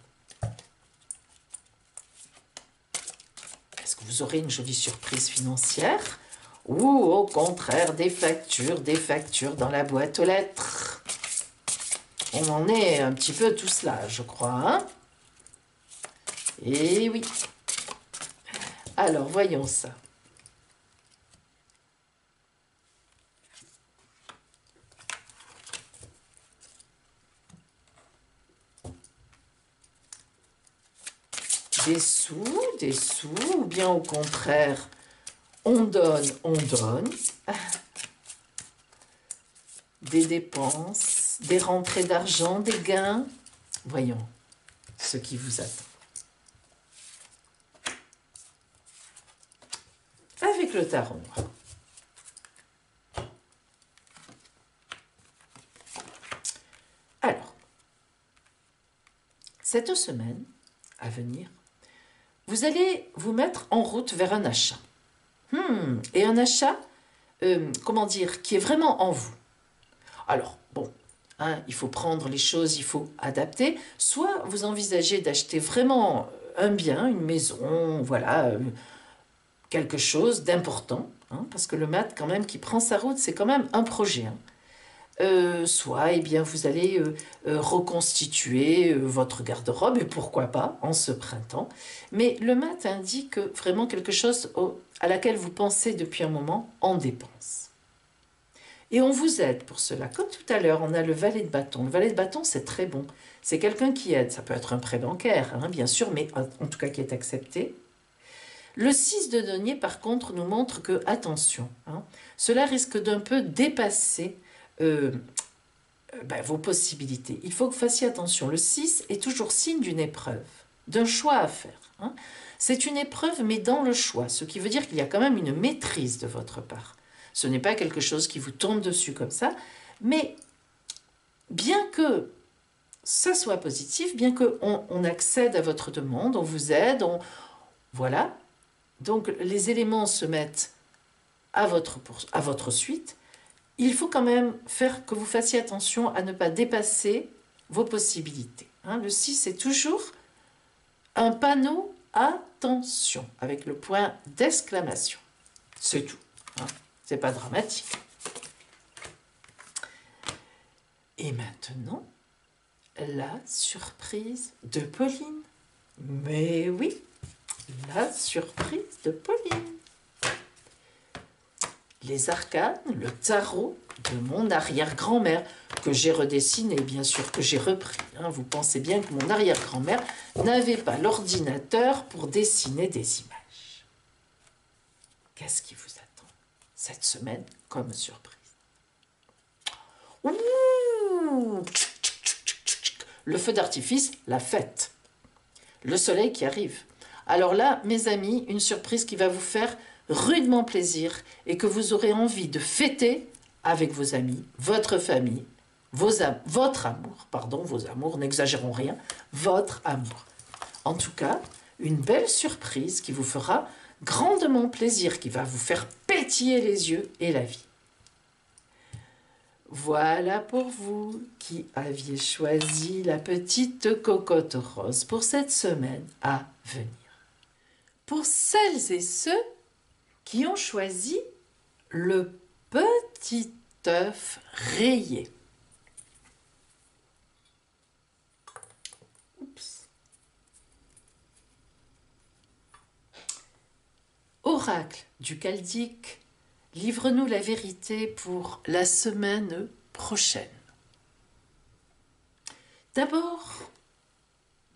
Speaker 1: Est-ce que vous aurez une jolie surprise financière? Ou au contraire, des factures dans la boîte aux lettres? On en est un petit peu tous là, je crois. Hein? Et oui. Alors, voyons ça. Des sous, ou bien au contraire, on donne. Des dépenses, des rentrées d'argent, des gains. Voyons ce qui vous attend. Avec le tarot noir. Alors, cette semaine à venir, vous allez vous mettre en route vers un achat. Et un achat, comment dire, qui est vraiment en vous. Alors, bon, hein, il faut prendre les choses, il faut adapter. Soit vous envisagez d'acheter vraiment un bien, une maison, voilà, quelque chose d'important, hein, parce que le mat, quand même, qui prend sa route, c'est quand même un projet. Hein. Soit eh bien, vous allez reconstituer votre garde-robe, et pourquoi pas, en ce printemps. Mais le mat indique vraiment quelque chose à laquelle vous pensez depuis un moment en dépense. Et on vous aide pour cela. Comme tout à l'heure, on a le valet de bâton. Le valet de bâton, c'est très bon. C'est quelqu'un qui aide. Ça peut être un prêt bancaire, hein, bien sûr, mais en tout cas qui est accepté. Le 6 de denier, par contre, nous montre que, attention, hein, cela risque d'un peu dépasser vos possibilités. Il faut que vous fassiez attention. Le 6 est toujours signe d'une épreuve, d'un choix à faire. Hein. C'est une épreuve, mais dans le choix, ce qui veut dire qu'il y a quand même une maîtrise de votre part. Ce n'est pas quelque chose qui vous tombe dessus comme ça, mais bien que ça soit positif, bien qu'on accède à votre demande, on vous aide, voilà. Donc les éléments se mettent à votre suite. Il faut quand même faire que vous fassiez attention à ne pas dépasser vos possibilités. Hein, le 6 est toujours un panneau « Attention » avec le point d'exclamation. C'est tout. Hein, c'est pas dramatique. Et maintenant, la surprise de Pauline. Mais oui, la surprise de Pauline. Les arcanes, le tarot de mon arrière-grand-mère, que j'ai redessiné, bien sûr, que j'ai repris. Hein. Vous pensez bien que mon arrière-grand-mère n'avait pas l'ordinateur pour dessiner des images. Qu'est-ce qui vous attend? cette semaine comme surprise. Ouh, le feu d'artifice, la fête. Le soleil qui arrive. Alors là, mes amis, une surprise qui va vous faire rudement plaisir et que vous aurez envie de fêter avec vos amis, votre famille, votre amour, pardon, vos amours, n'exagérons rien, votre amour. En tout cas, une belle surprise qui vous fera grandement plaisir, qui va vous faire pétiller les yeux et la vie. Voilà pour vous qui aviez choisi la petite cocotte rose pour cette semaine à venir. Pour celles et ceux qui ont choisi le petit œuf rayé. Oups. Oracle du Chaldéque, livre-nous la vérité pour la semaine prochaine. D'abord,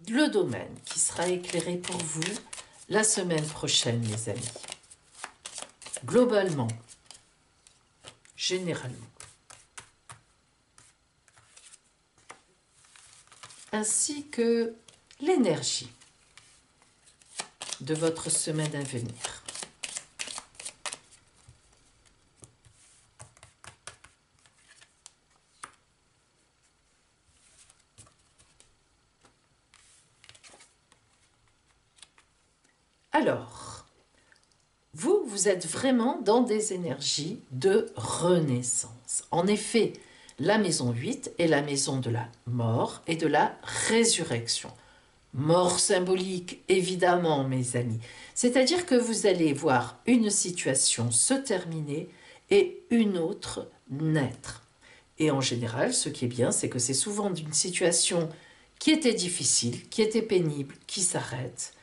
Speaker 1: le domaine qui sera éclairé pour vous la semaine prochaine, les amis. Globalement, généralement. Ainsi que l'énergie de votre semaine à venir. Alors, vous êtes vraiment dans des énergies de renaissance. En effet, la maison 8 est la maison de la mort et de la résurrection. Mort symbolique, évidemment, mes amis. C'est-à-dire que vous allez voir une situation se terminer et une autre naître. Et en général, ce qui est bien, c'est que c'est souvent d'une situation qui était difficile, qui était pénible, qui s'arrête.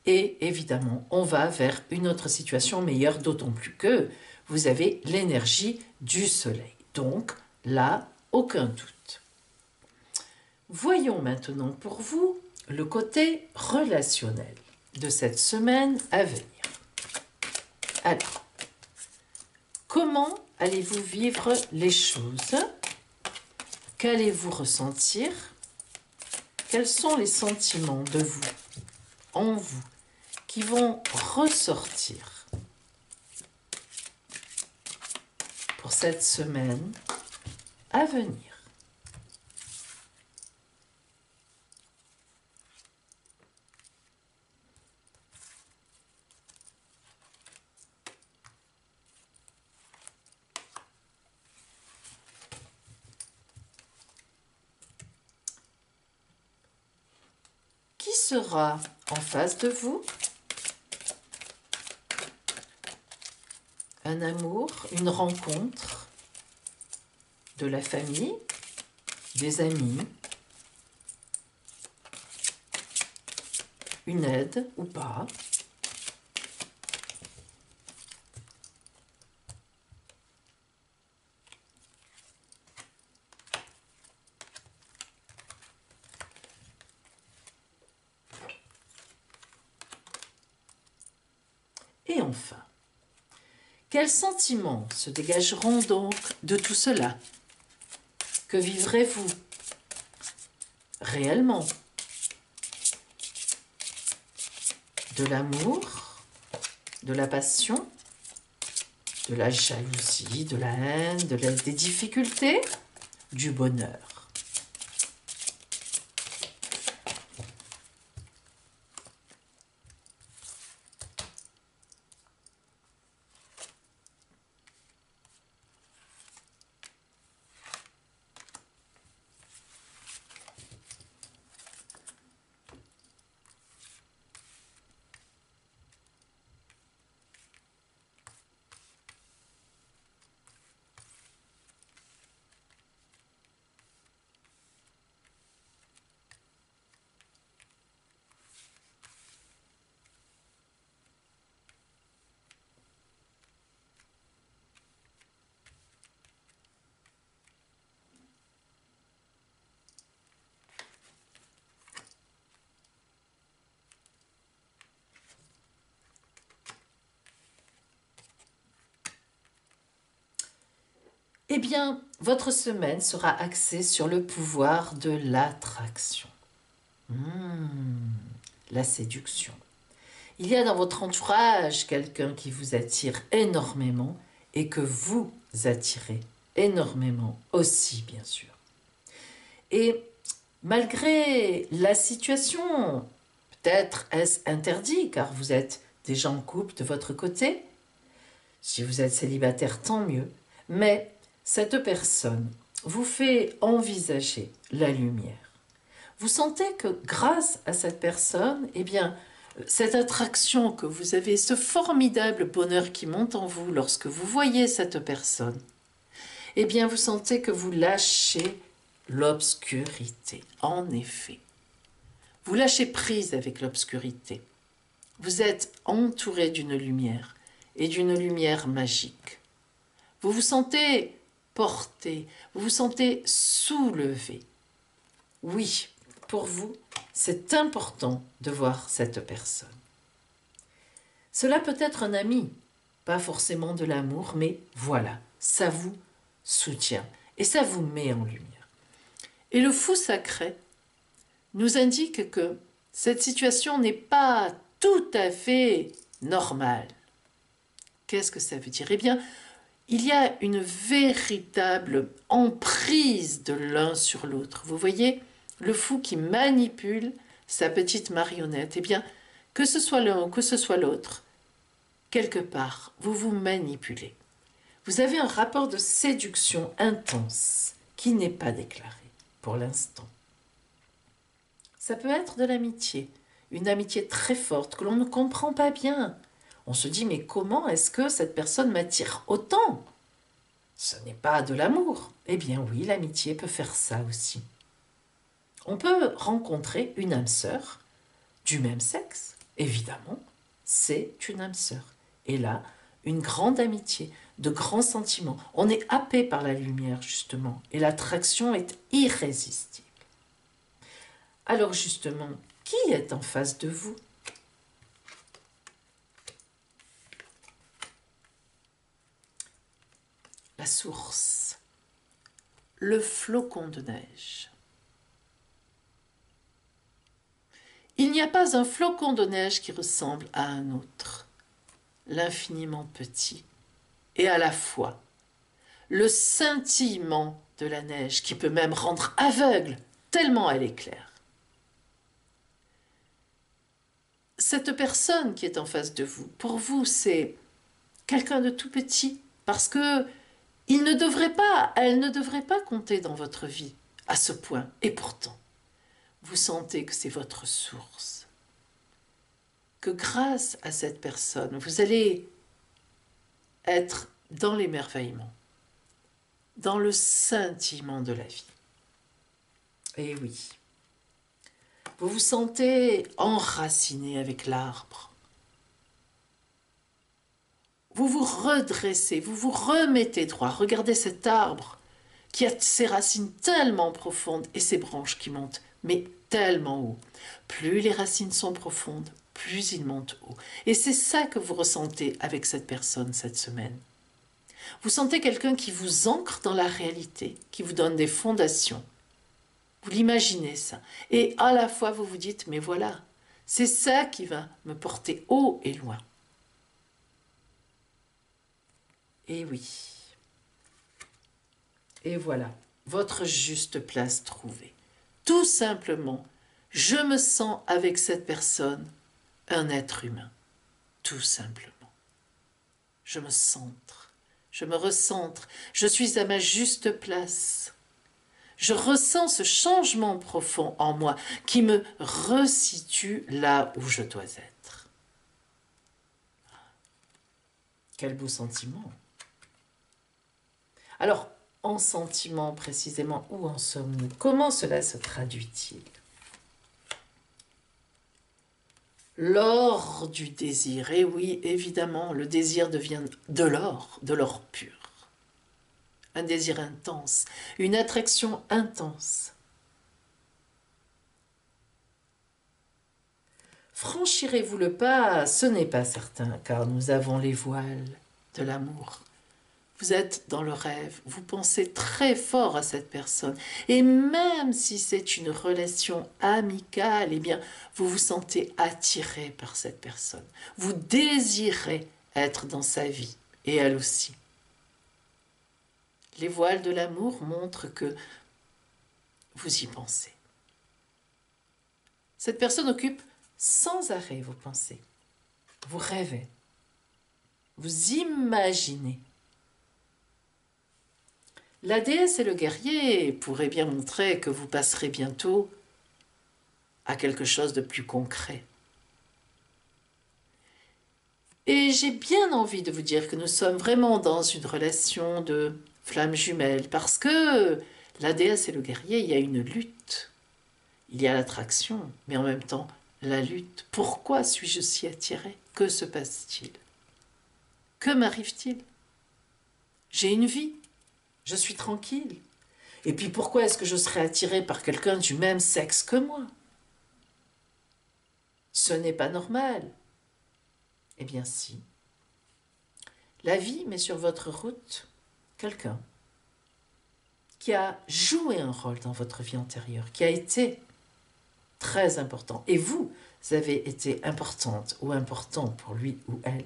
Speaker 1: Et évidemment, on va vers une autre situation meilleure, d'autant plus que vous avez l'énergie du soleil. Donc, là, aucun doute. Voyons maintenant pour vous le côté relationnel de cette semaine à venir. Alors, comment allez-vous vivre les choses? Qu'allez-vous ressentir? Quels sont les sentiments de vous, en vous, qui vont ressortir pour cette semaine à venir? Qui sera en face de vous? Un amour, une rencontre, de la famille, des amis, une aide ou pas. Et enfin, quels sentiments se dégageront donc de tout cela? Que vivrez-vous réellement? De l'amour, de la passion, de la jalousie, de la haine, des difficultés, du bonheur. Eh bien, votre semaine sera axée sur le pouvoir de l'attraction. La séduction. Il y a dans votre entourage quelqu'un qui vous attire énormément et que vous attirez énormément aussi, bien sûr. Et malgré la situation, peut-être est-ce interdit car vous êtes déjà en couple de votre côté. Si vous êtes célibataire, tant mieux. Mais cette personne vous fait envisager la lumière. Vous sentez que grâce à cette personne, eh bien, cette attraction que vous avez, ce formidable bonheur qui monte en vous lorsque vous voyez cette personne, eh bien, vous sentez que vous lâchez l'obscurité. En effet, vous lâchez prise avec l'obscurité. Vous êtes entouré d'une lumière et d'une lumière magique. Vous vous sentez porté, vous vous sentez soulevé. Oui, pour vous, c'est important de voir cette personne. Cela peut être un ami, pas forcément de l'amour, mais voilà, ça vous soutient et ça vous met en lumière. Et le fou sacré nous indique que cette situation n'est pas tout à fait normale. Qu'est-ce que ça veut dire? Eh bien, il y a une véritable emprise de l'un sur l'autre. Vous voyez, le fou qui manipule sa petite marionnette, eh bien, que ce soit l'un ou que ce soit l'autre, quelque part, vous vous manipulez. Vous avez un rapport de séduction intense qui n'est pas déclaré pour l'instant. Ça peut être de l'amitié, une amitié très forte que l'on ne comprend pas bien. On se dit, mais comment est-ce que cette personne m'attire autant? Ce n'est pas de l'amour. Eh bien oui, l'amitié peut faire ça aussi. On peut rencontrer une âme sœur du même sexe, évidemment, c'est une âme sœur. Et là, une grande amitié, de grands sentiments. On est happé par la lumière, justement, et l'attraction est irrésistible. Alors justement, qui est en face de vous? La source, le flocon de neige. Il n'y a pas un flocon de neige qui ressemble à un autre, l'infiniment petit, et à la fois le scintillement de la neige qui peut même rendre aveugle, tellement elle est claire. Cette personne qui est en face de vous, pour vous, c'est quelqu'un de tout petit, parce que elle ne devrait pas compter dans votre vie à ce point. Et pourtant, vous sentez que c'est votre source. Que grâce à cette personne, vous allez être dans l'émerveillement, dans le scintillement de la vie. Et oui, vous vous sentez enraciné avec l'arbre. Vous vous redressez, vous vous remettez droit. Regardez cet arbre qui a ses racines tellement profondes et ses branches qui montent, mais tellement haut. Plus les racines sont profondes, plus ils montent haut. Et c'est ça que vous ressentez avec cette personne cette semaine. Vous sentez quelqu'un qui vous ancre dans la réalité, qui vous donne des fondations. Vous l'imaginez ça. Et à la fois vous vous dites, mais voilà, c'est ça qui va me porter haut et loin. Et oui. Et voilà, votre juste place trouvée. Tout simplement, je me sens avec cette personne un être humain. Tout simplement. Je me centre, je me recentre, je suis à ma juste place. Je ressens ce changement profond en moi qui me resitue là où je dois être. Quel beau sentiment. Alors, en sentiment précisément, où en sommes-nous? Comment cela se traduit-il? L'or du désir. Et oui, évidemment, le désir devient de l'or pur. Un désir intense, une attraction intense. Franchirez-vous le pas? Ce n'est pas certain, car nous avons les voiles de l'amour. Vous êtes dans le rêve, vous pensez très fort à cette personne. Et même si c'est une relation amicale, eh bien, vous vous sentez attiré par cette personne. Vous désirez être dans sa vie, et elle aussi. Les voiles de l'amour montrent que vous y pensez. Cette personne occupe sans arrêt vos pensées. Vous rêvez. Vous imaginez. La déesse et le guerrier pourraient bien montrer que vous passerez bientôt à quelque chose de plus concret. Et j'ai bien envie de vous dire que nous sommes vraiment dans une relation de flammes jumelles, parce que la déesse et le guerrier, il y a une lutte. Il y a l'attraction, mais en même temps, la lutte. Pourquoi suis-je si attiré? Que se passe-t-il? Que m'arrive-t-il? J'ai une vie, je suis tranquille. Et puis pourquoi est-ce que je serais attiré par quelqu'un du même sexe que moi? Ce n'est pas normal. Eh bien si. La vie met sur votre route quelqu'un qui a joué un rôle dans votre vie antérieure, qui a été très important. Et vous avez été importante ou important pour lui ou elle.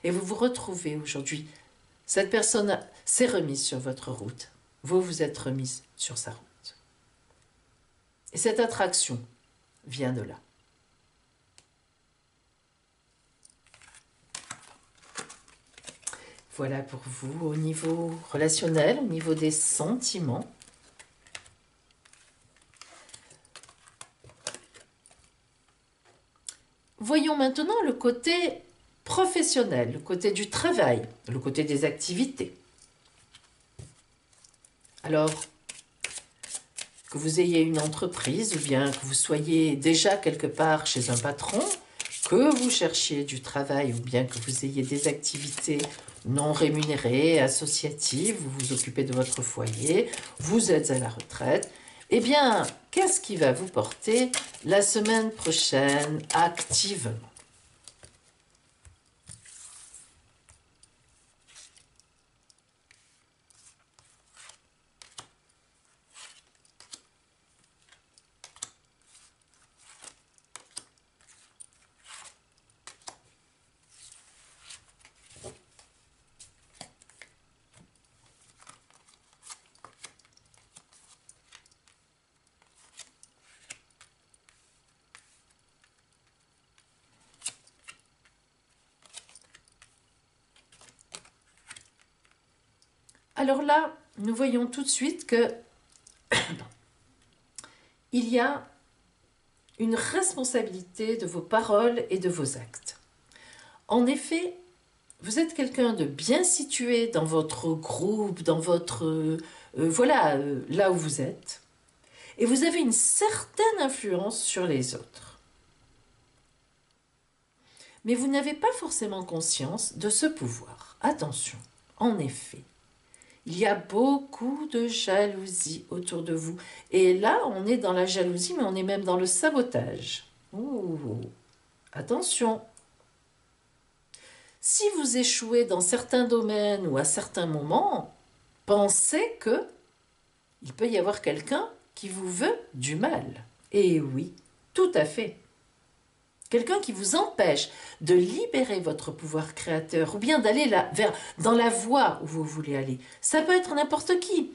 Speaker 1: Et vous vous retrouvez aujourd'hui. Cette personne s'est remise sur votre route. Vous vous êtes remise sur sa route. Et cette attraction vient de là. Voilà pour vous au niveau relationnel, au niveau des sentiments. Voyons maintenant le côté professionnel, le côté du travail, le côté des activités. Alors, que vous ayez une entreprise ou bien que vous soyez déjà quelque part chez un patron, que vous cherchiez du travail ou bien que vous ayez des activités non rémunérées, associatives, vous vous occupez de votre foyer, vous êtes à la retraite, eh bien, qu'est-ce qui va vous porter la semaine prochaine activement? Alors là, nous voyons tout de suite que il y a une responsabilité de vos paroles et de vos actes. En effet, vous êtes quelqu'un de bien situé dans votre groupe, dans votre... là où vous êtes. Et vous avez une certaine influence sur les autres. Mais vous n'avez pas forcément conscience de ce pouvoir. Attention, en effet. Il y a beaucoup de jalousie autour de vous. Et là, on est dans la jalousie, mais on est même dans le sabotage. Ouh, attention. Si vous échouez dans certains domaines ou à certains moments, pensez que il peut y avoir quelqu'un qui vous veut du mal. Et oui, tout à fait. Quelqu'un qui vous empêche de libérer votre pouvoir créateur ou bien d'aller dans la voie où vous voulez aller. Ça peut être n'importe qui.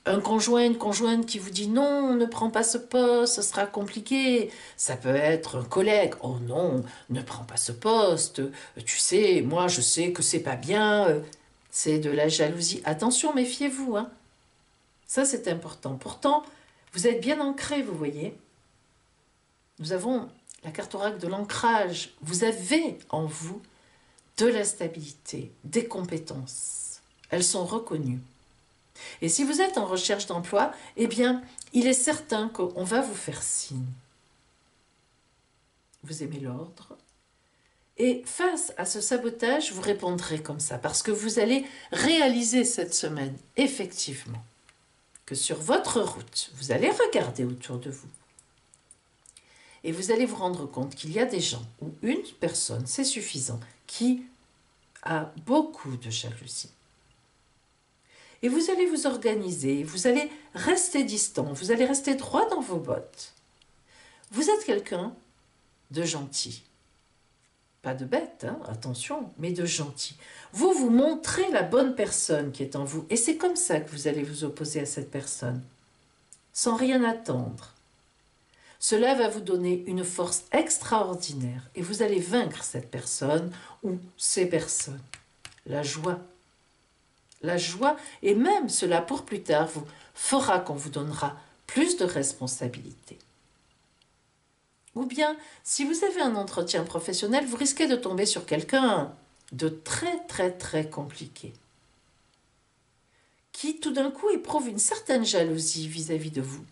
Speaker 1: Un conjoint, une conjointe qui vous dit non, ne prends pas ce poste, ce sera compliqué. Ça peut être un collègue, oh non, ne prends pas ce poste. Tu sais, moi je sais que c'est pas bien. C'est de la jalousie. Attention, méfiez-vous. Hein. Ça c'est important. Pourtant, vous êtes bien ancré, vous voyez. Nous avons la carte oracle de l'ancrage. Vous avez en vous de la stabilité, des compétences. Elles sont reconnues. Et si vous êtes en recherche d'emploi, eh bien, il est certain qu'on va vous faire signe. Vous aimez l'ordre. Et face à ce sabotage, vous répondrez comme ça, parce que vous allez réaliser cette semaine, effectivement, que sur votre route, vous allez regarder autour de vous. Et vous allez vous rendre compte qu'il y a des gens, ou une personne, c'est suffisant, qui a beaucoup de jalousie. Et vous allez vous organiser, vous allez rester distant, vous allez rester droit dans vos bottes. Vous êtes quelqu'un de gentil. Pas de bête, hein, attention, mais de gentil. Vous montrez la bonne personne qui est en vous. Et c'est comme ça que vous allez vous opposer à cette personne, sans rien attendre. Cela va vous donner une force extraordinaire et vous allez vaincre cette personne ou ces personnes. La joie. La joie, et même cela pour plus tard, vous fera qu'on vous donnera plus de responsabilités. Ou bien, si vous avez un entretien professionnel, vous risquez de tomber sur quelqu'un de très compliqué, qui tout d'un coup éprouve une certaine jalousie vis-à-vis de vous.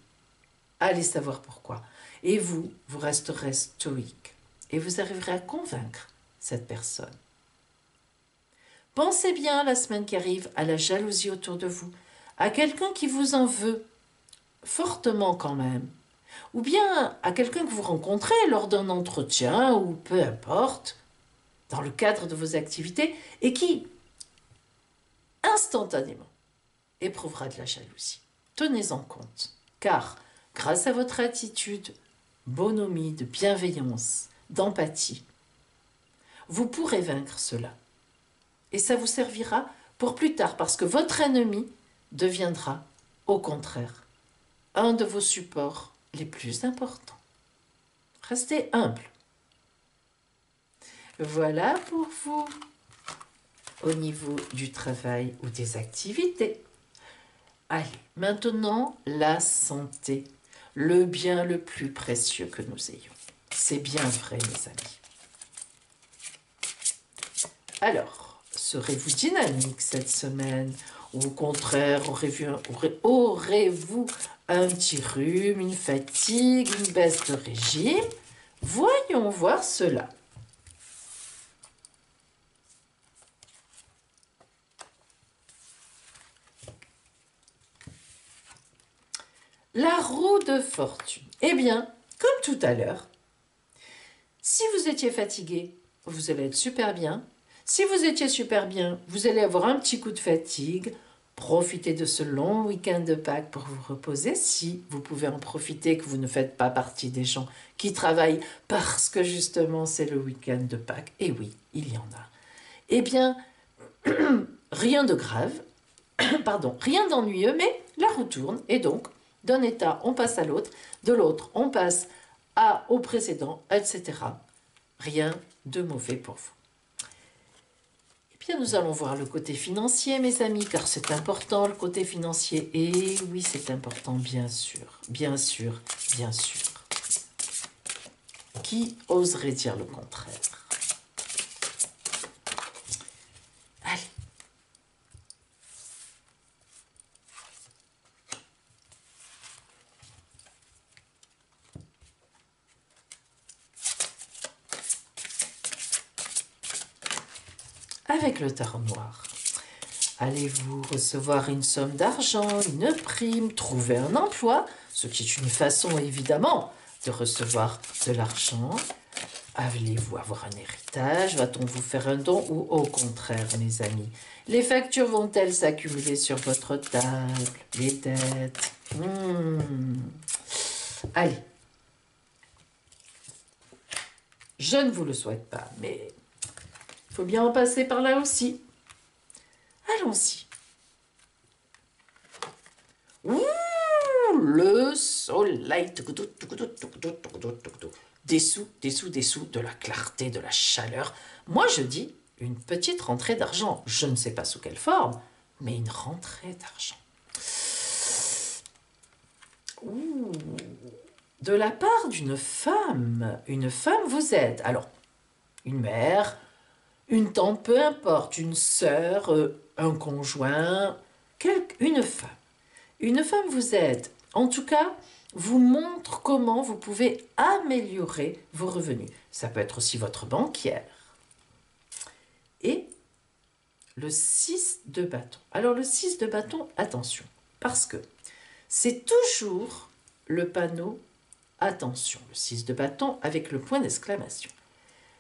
Speaker 1: Allez savoir pourquoi. Et vous resterez stoïque et vous arriverez à convaincre cette personne. Pensez bien la semaine qui arrive à la jalousie autour de vous, à quelqu'un qui vous en veut, fortement quand même, ou bien à quelqu'un que vous rencontrez lors d'un entretien ou peu importe, dans le cadre de vos activités, et qui, instantanément, éprouvera de la jalousie. Tenez-en compte, car grâce à votre attitude, bonhomie, de bienveillance, d'empathie, vous pourrez vaincre cela. Et ça vous servira pour plus tard, parce que votre ennemi deviendra, au contraire, un de vos supports les plus importants. Restez humble. Voilà pour vous, au niveau du travail ou des activités. Allez, maintenant, la santé, le bien le plus précieux que nous ayons. C'est bien vrai, mes amis. Alors, serez-vous dynamique cette semaine? Ou au contraire, aurez-vous un petit rhume, une fatigue, une baisse de régime? Voyons voir cela. La roue de fortune. Eh bien, comme tout à l'heure, si vous étiez fatigué, vous allez être super bien. Si vous étiez super bien, vous allez avoir un petit coup de fatigue. Profitez de ce long week-end de Pâques pour vous reposer, si vous pouvez en profiter, que vous ne faites pas partie des gens qui travaillent parce que justement c'est le week-end de Pâques. Et oui, il y en a. Eh bien, rien de grave, pardon, rien d'ennuyeux, mais la roue tourne et donc, d'un état, on passe à l'autre, de l'autre, on passe au précédent, etc. Rien de mauvais pour vous. Bien, nous allons voir le côté financier, mes amis, car c'est important, le côté financier. Et oui, c'est important, bien sûr, bien sûr, bien sûr. Qui oserait dire le contraire? Allez. Avec le tarot noir, allez-vous recevoir une somme d'argent, une prime, trouver un emploi, ce qui est une façon évidemment de recevoir de l'argent? Allez-vous avoir un héritage? Va-t-on vous faire un don? Ou au contraire, mes amis, les factures vont-elles s'accumuler sur votre table? Les dettes? Allez. Je ne vous le souhaite pas, mais il faut bien en passer par là aussi. Allons-y. Ouh, le soleil. Des sous, de la clarté, de la chaleur. Moi, je dis une petite rentrée d'argent. Je ne sais pas sous quelle forme, mais une rentrée d'argent. Ouh, de la part d'une femme. Une femme vous aide. Alors, une mère, une tante, peu importe, une sœur, un conjoint, une femme. Une femme vous aide. En tout cas, vous montre comment vous pouvez améliorer vos revenus. Ça peut être aussi votre banquière. Et le 6 de bâton. Alors le 6 de bâton, attention, parce que c'est toujours le panneau attention. Le 6 de bâton avec le point d'exclamation.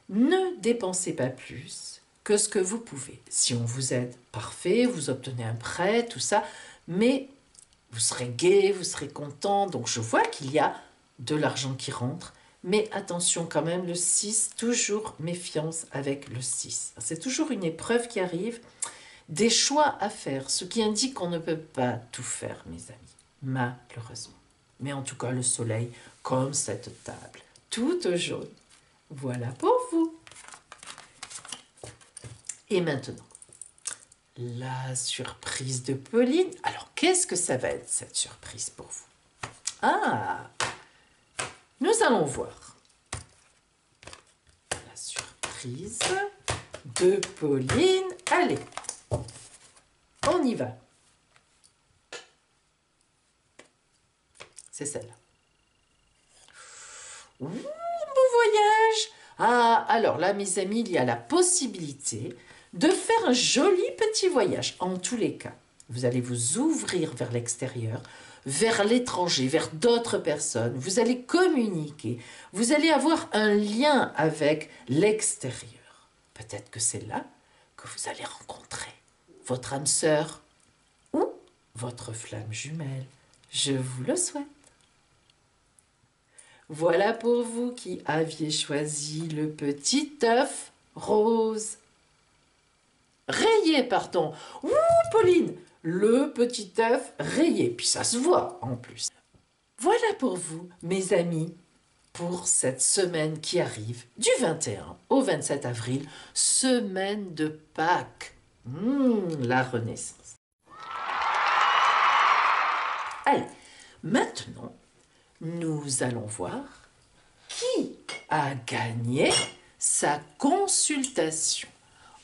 Speaker 1: Ne dépensez pas plus que ce que vous pouvez. Si on vous aide, parfait, vous obtenez un prêt, tout ça, mais vous serez gai, vous serez content. Donc je vois qu'il y a de l'argent qui rentre, mais attention quand même, le 6, toujours méfiance avec le 6. C'est toujours une épreuve qui arrive, des choix à faire, ce qui indique qu'on ne peut pas tout faire, mes amis, malheureusement. Mais en tout cas, le soleil, comme cette table, toute jaune. Voilà pour vous. Et maintenant, la surprise de Pauline. Alors, qu'est-ce que ça va être, cette surprise pour vous? Ah, nous allons voir. La surprise de Pauline. Allez, on y va. C'est celle-là. Ouh, beau voyage! Ah, alors là, mes amis, il y a la possibilité de faire un joli petit voyage. En tous les cas, vous allez vous ouvrir vers l'extérieur, vers l'étranger, vers d'autres personnes. Vous allez communiquer. Vous allez avoir un lien avec l'extérieur. Peut-être que c'est là que vous allez rencontrer votre âme sœur ou votre flamme jumelle. Je vous le souhaite. Voilà pour vous qui aviez choisi le petit œuf rose. Rayé, pardon. Ouh, Pauline, le petit œuf rayé. Puis ça se voit en plus. Voilà pour vous, mes amis, pour cette semaine qui arrive du 21 au 27 avril, semaine de Pâques. La Renaissance. Allez, maintenant, nous allons voir qui a gagné sa consultation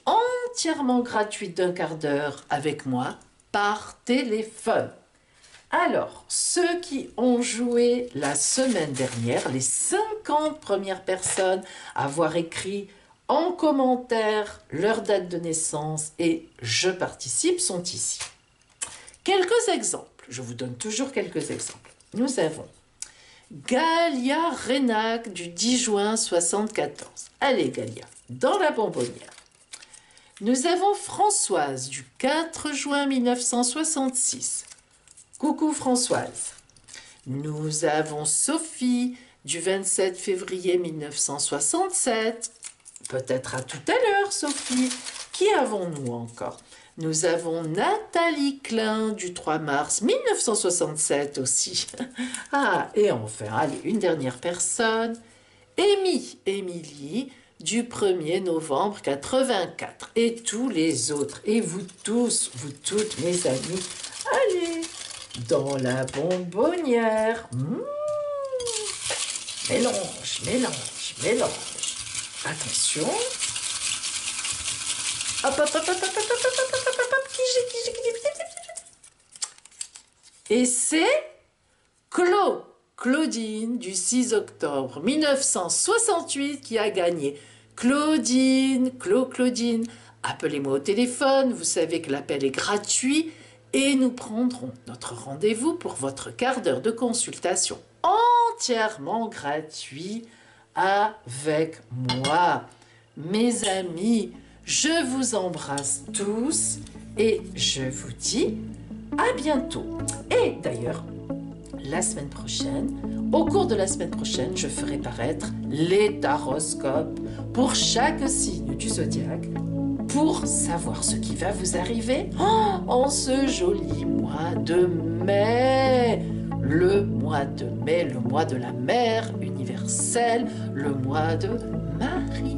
Speaker 1: entièrement gratuite d'1 quart d'heure avec moi par téléphone. Alors, ceux qui ont joué la semaine dernière, les 50 premières personnes à avoir écrit en commentaire leur date de naissance et je participe sont ici. Quelques exemples, je vous donne toujours quelques exemples. Nous avons Galia Renac du 10 juin 74. Allez Galia, dans la bonbonnière. Nous avons Françoise du 4 juin 1966. Coucou Françoise. Nous avons Sophie du 27 février 1967. Peut-être à tout à l'heure Sophie. Qui avons-nous encore? Nous avons Nathalie Klein du 3 mars 1967 aussi. Ah, et enfin, allez, une dernière personne. Émilie du 1er novembre 84. Et tous les autres. Et vous tous, vous toutes, mes amis. Allez, dans la bonbonnière. Mélange, mélange, mélange. Attention. Hop, hop, hop, hop, hop, hop, hop, hop, hop, hop, hop. Et c'est Claudine du 6 octobre 1968 qui a gagné. Claudine, appelez-moi au téléphone, vous savez que l'appel est gratuit et nous prendrons notre rendez-vous pour votre quart d'heure de consultation entièrement gratuit avec moi. Mes amis, je vous embrasse tous et je vous dis à bientôt. Et d'ailleurs, la semaine prochaine, au cours de la semaine prochaine, je ferai paraître les taroscopes pour chaque signe du zodiaque pour savoir ce qui va vous arriver en ce joli mois de mai. Le mois de mai, le mois de la mère universelle, le mois de Marie.